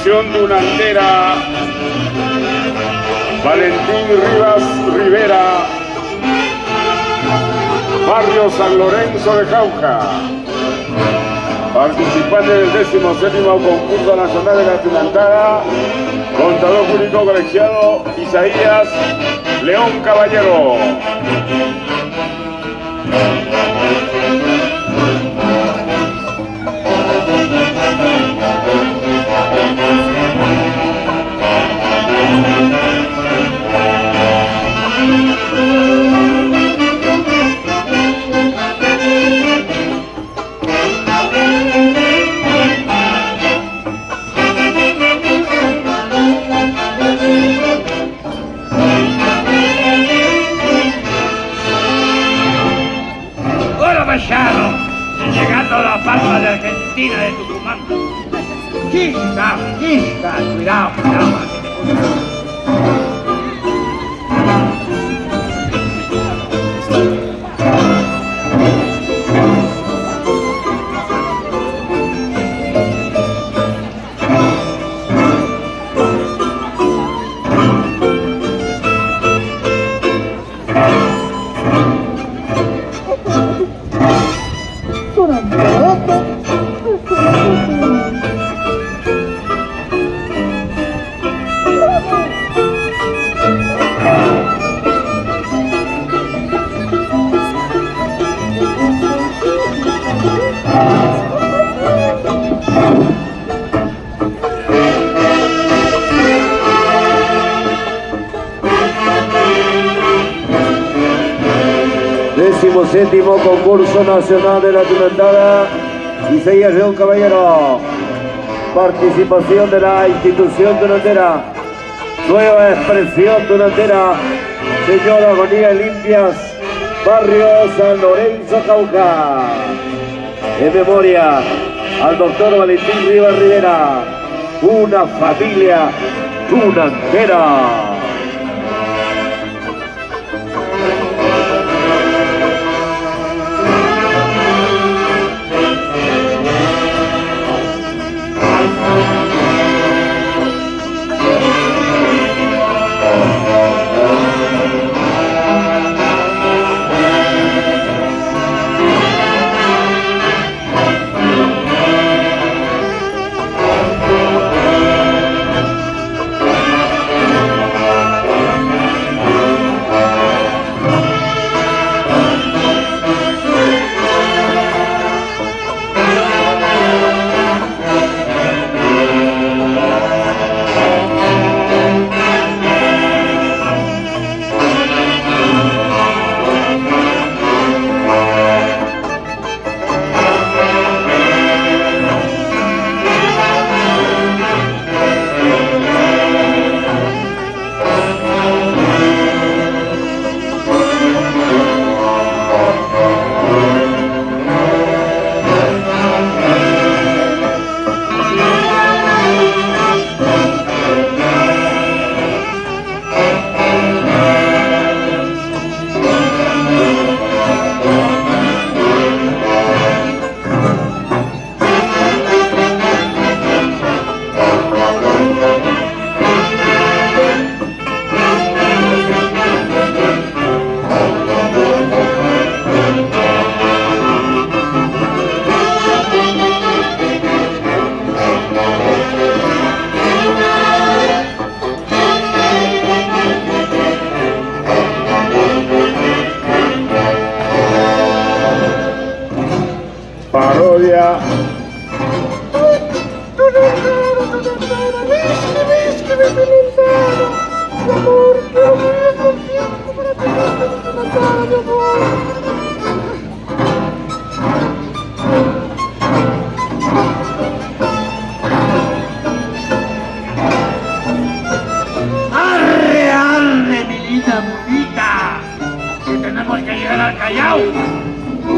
institución dunantera, Valentín Rivas Rivera, barrio San Lorenzo de Jauja. Participante del 17º concurso nacional de la Dunantada, contador público colegiado Isaías León Caballero. Llegando a la palma de Argentina de Tucumán. Chisca, chisca, cuidado, cuidado. Séptimo concurso nacional de la Dunantada, Isaías León Caballero. Participación de la institución dunantera, nueva expresión dunantera, señora Agonía Limpias, barrio San Lorenzo Jauja. En memoria al doctor Valentín Rivas Rivera, una familia dunantera. Parodia. ¡Arre, arre, mi linda munita! Que tenemos que llegar al Callao.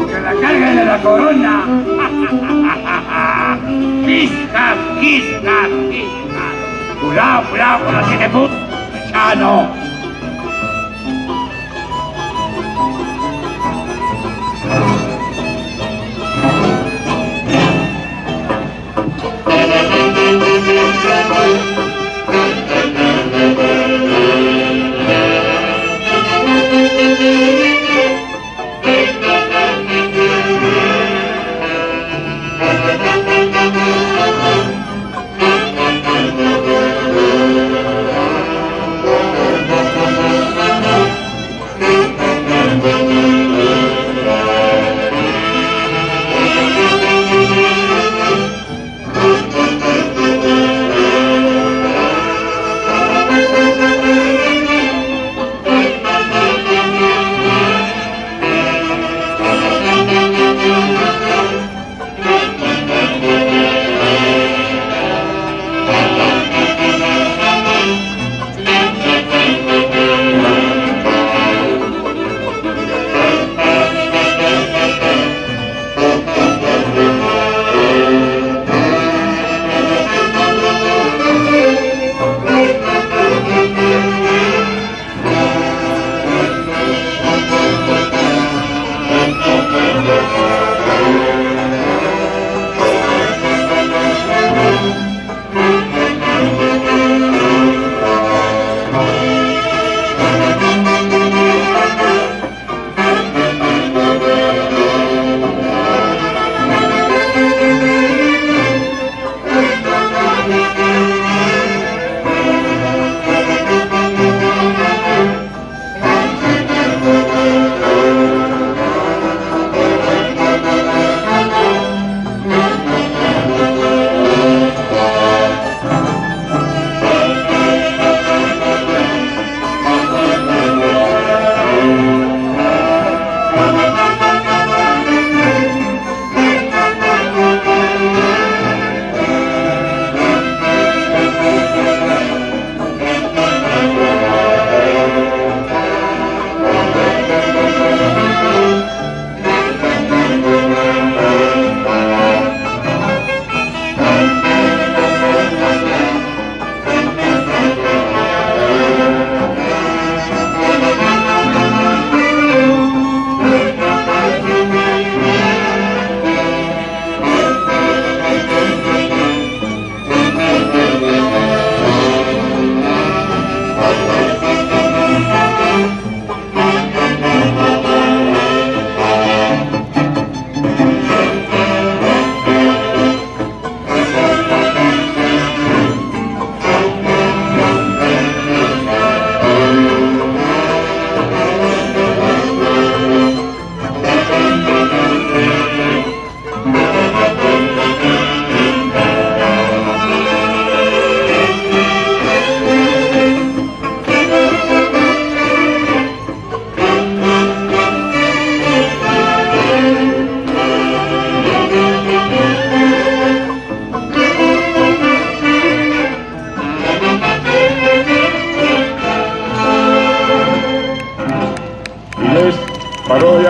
¡Que la carga de la corona! ¡Quisca, quisca, quisca! ¡Cuidado, cuidado con la 7 puntos! ¡Ya no! Thank you.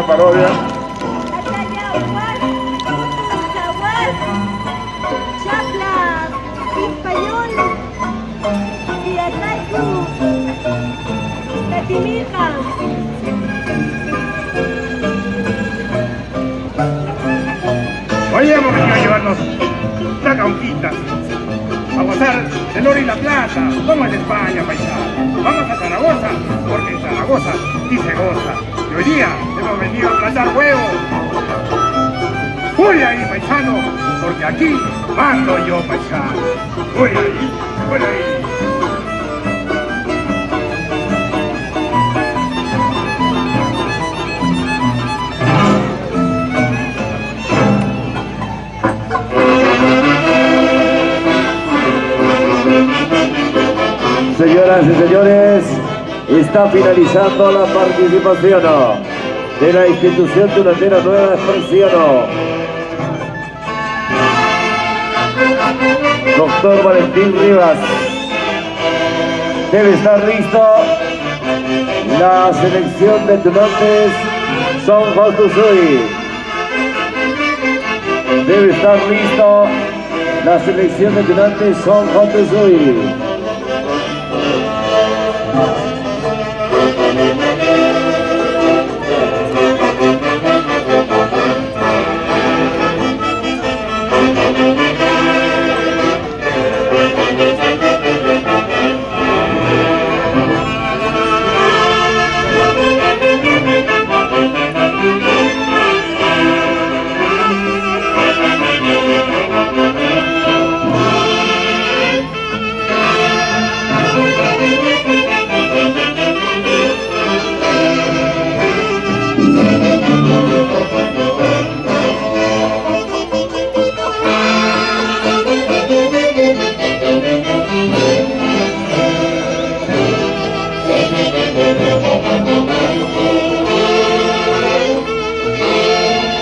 parodia. Hoy hemos venido a llevarnos la cauquita, a gozar el oro y la plata, como en España, paisano. Vamos a Zaragoza, porque en Zaragoza sí se goza. Y hoy día hemos venido a plantar huevos. Voy ahí, paisano, porque aquí mando yo, paisano. Voy ahí, voy ahí. Señoras y señores, está finalizando la participación de la institución tunandera Nueva Expresión. Doctor Valentín Rivas. Debe estar listo la selección de tunantes Son Jotusui. Debe estar listo la selección de tunantes Son Jotusui.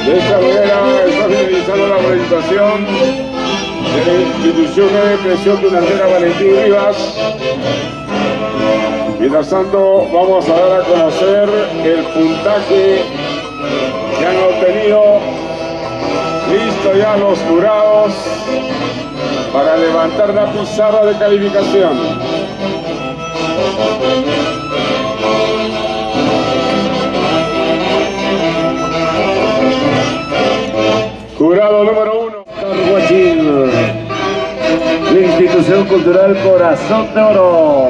De esta manera está finalizando la presentación de la institución de presión durantera Valentín Rivas. Mientras tanto, vamos a dar a conocer el puntaje que han obtenido. Listo ya los jurados para levantar la pizarra de calificación. Jurado número 1. Guachín, la institución cultural Corazón de Oro.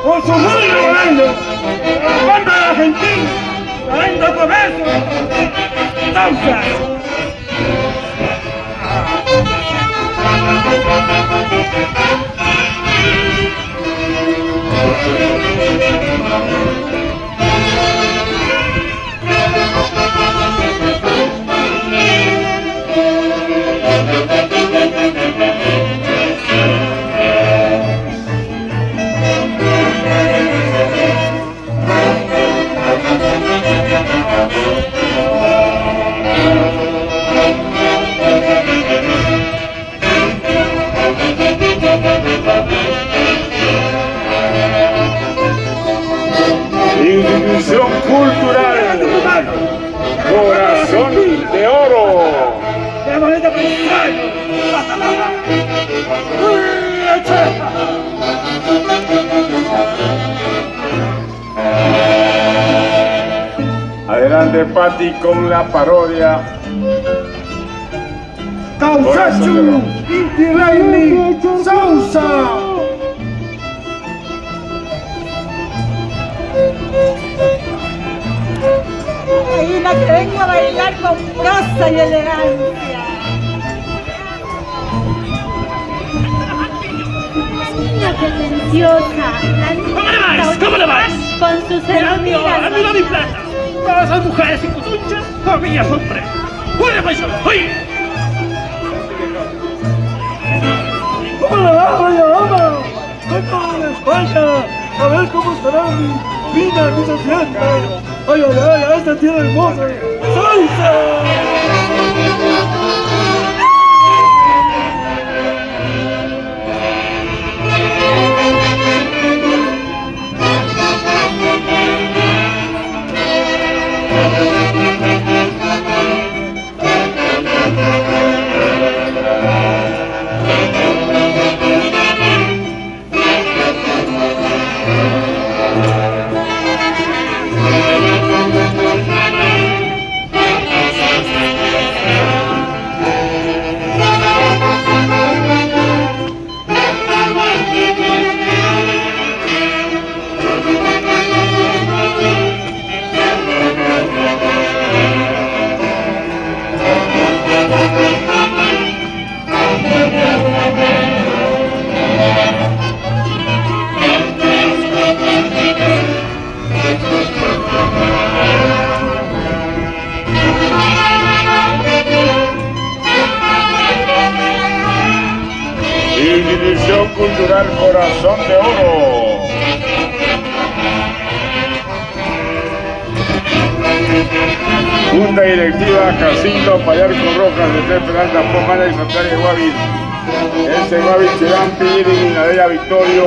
Con su muy volando, contra la Argentina, trayendo comercio, causas. Institución cultural Corazón de Oro. La moneda principal. Adelante, Pati, con la parodia. Causachu Inti Raimi Sousa. Ahí la que vengo a bailar con prosa y elegancia. Niña pretenciosa, ¿Cómo le vas? con sus ¡Amiga mi amigas. plata! Todas esas mujeres sin cutuchas, comillas, hombre. ¡Fuera, paisano! ¡Oye! ¿Cómo la va, doña Ama? Vengo de España a ver cómo estará mi vida, mis haciendas. Ay, ay, ay, a esta tierra hermosa. ¡Salsa! Institución Cultural Corazón de Oro. Junta Directiva Jacinto Payarco Rojas de Tres Peralta Pomana y Santaria Guavil. Ese Guavil Chirán Piri, Minadella Victorio,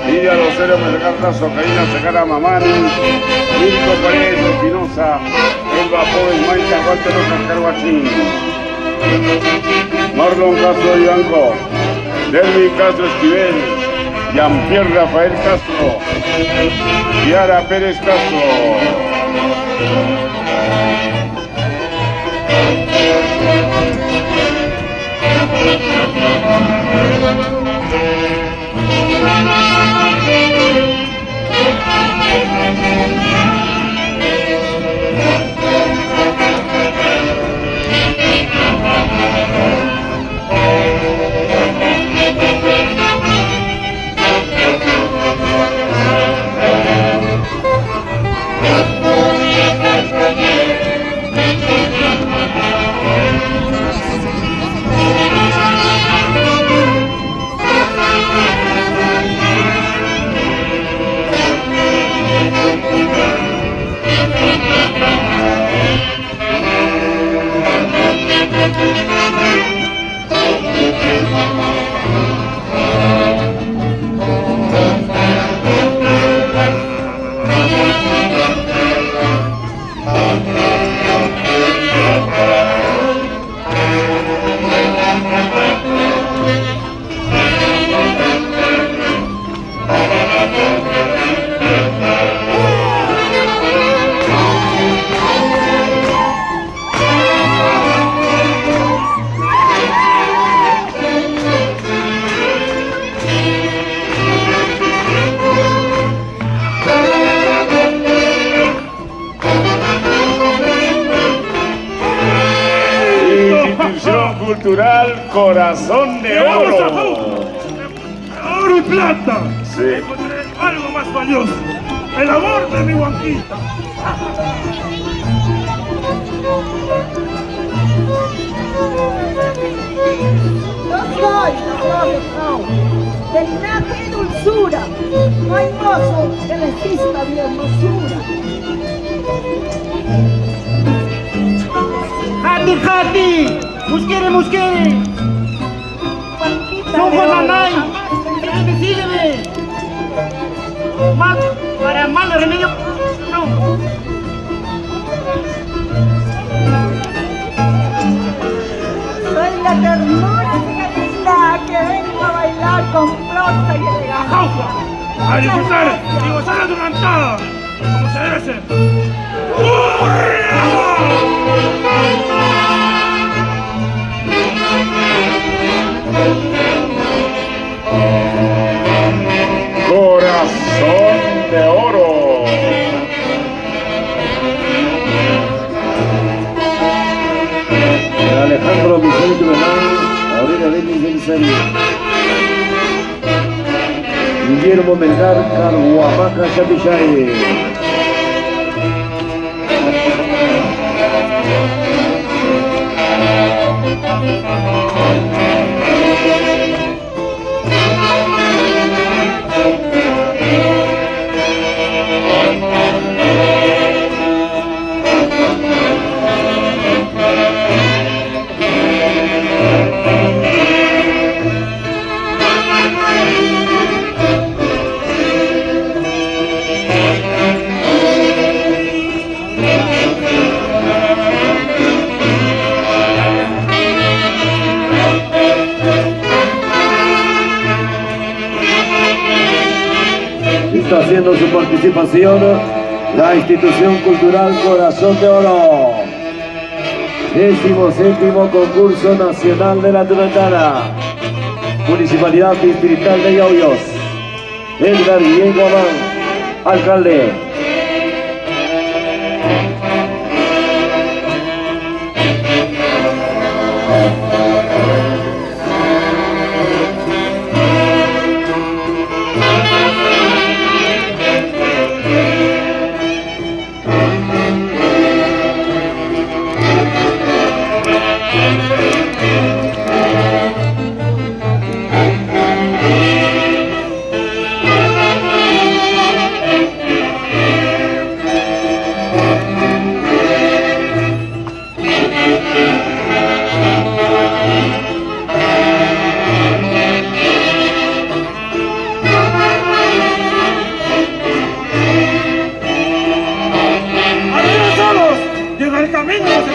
Lidia Rosero Melgarra, Socaína Secara Mamani, Mirko Paredes Espinosa, Elba Joven Maita Guante Rojas Carguachín, Marlon Castro Ivanco, Derby Castro Esquivel, Jean-Pierre Rafael Castro, Kiara Pérez Castro. Cultural Corazón de Llegamos a Oro. Jauja. Oro y plata. Sí. Encontré algo más valioso. El amor de mi Blanquita. Yo soy la flor de Jauja, de linaje y dulzura. No hay mozo que resista mi hermosura. Hati, hati, muskere, muskere. Blanquita Son de Juan oro, Anay. jamás Sígueme, sígueme. Mal, para mal remedio. No. soy la ternura de la isla que vengo a bailar con flota y elegancia. Jauja. A disfrutar y gozar la adelantada. Como se debe ser. ¡Hurra! Corazón de Oro. Alejandro Vicente Bernal, Aurelio Denis Belisario. Guillermo Melgar, Carhuamaca, Chapichay. Está haciendo su participación la institución cultural Corazón de Oro. 17º concurso nacional de la Tunantana. Municipalidad Distrital de Yauyos. Edgar Diego Abán, alcalde. ¡Arriba solos! ¡Llega el camino!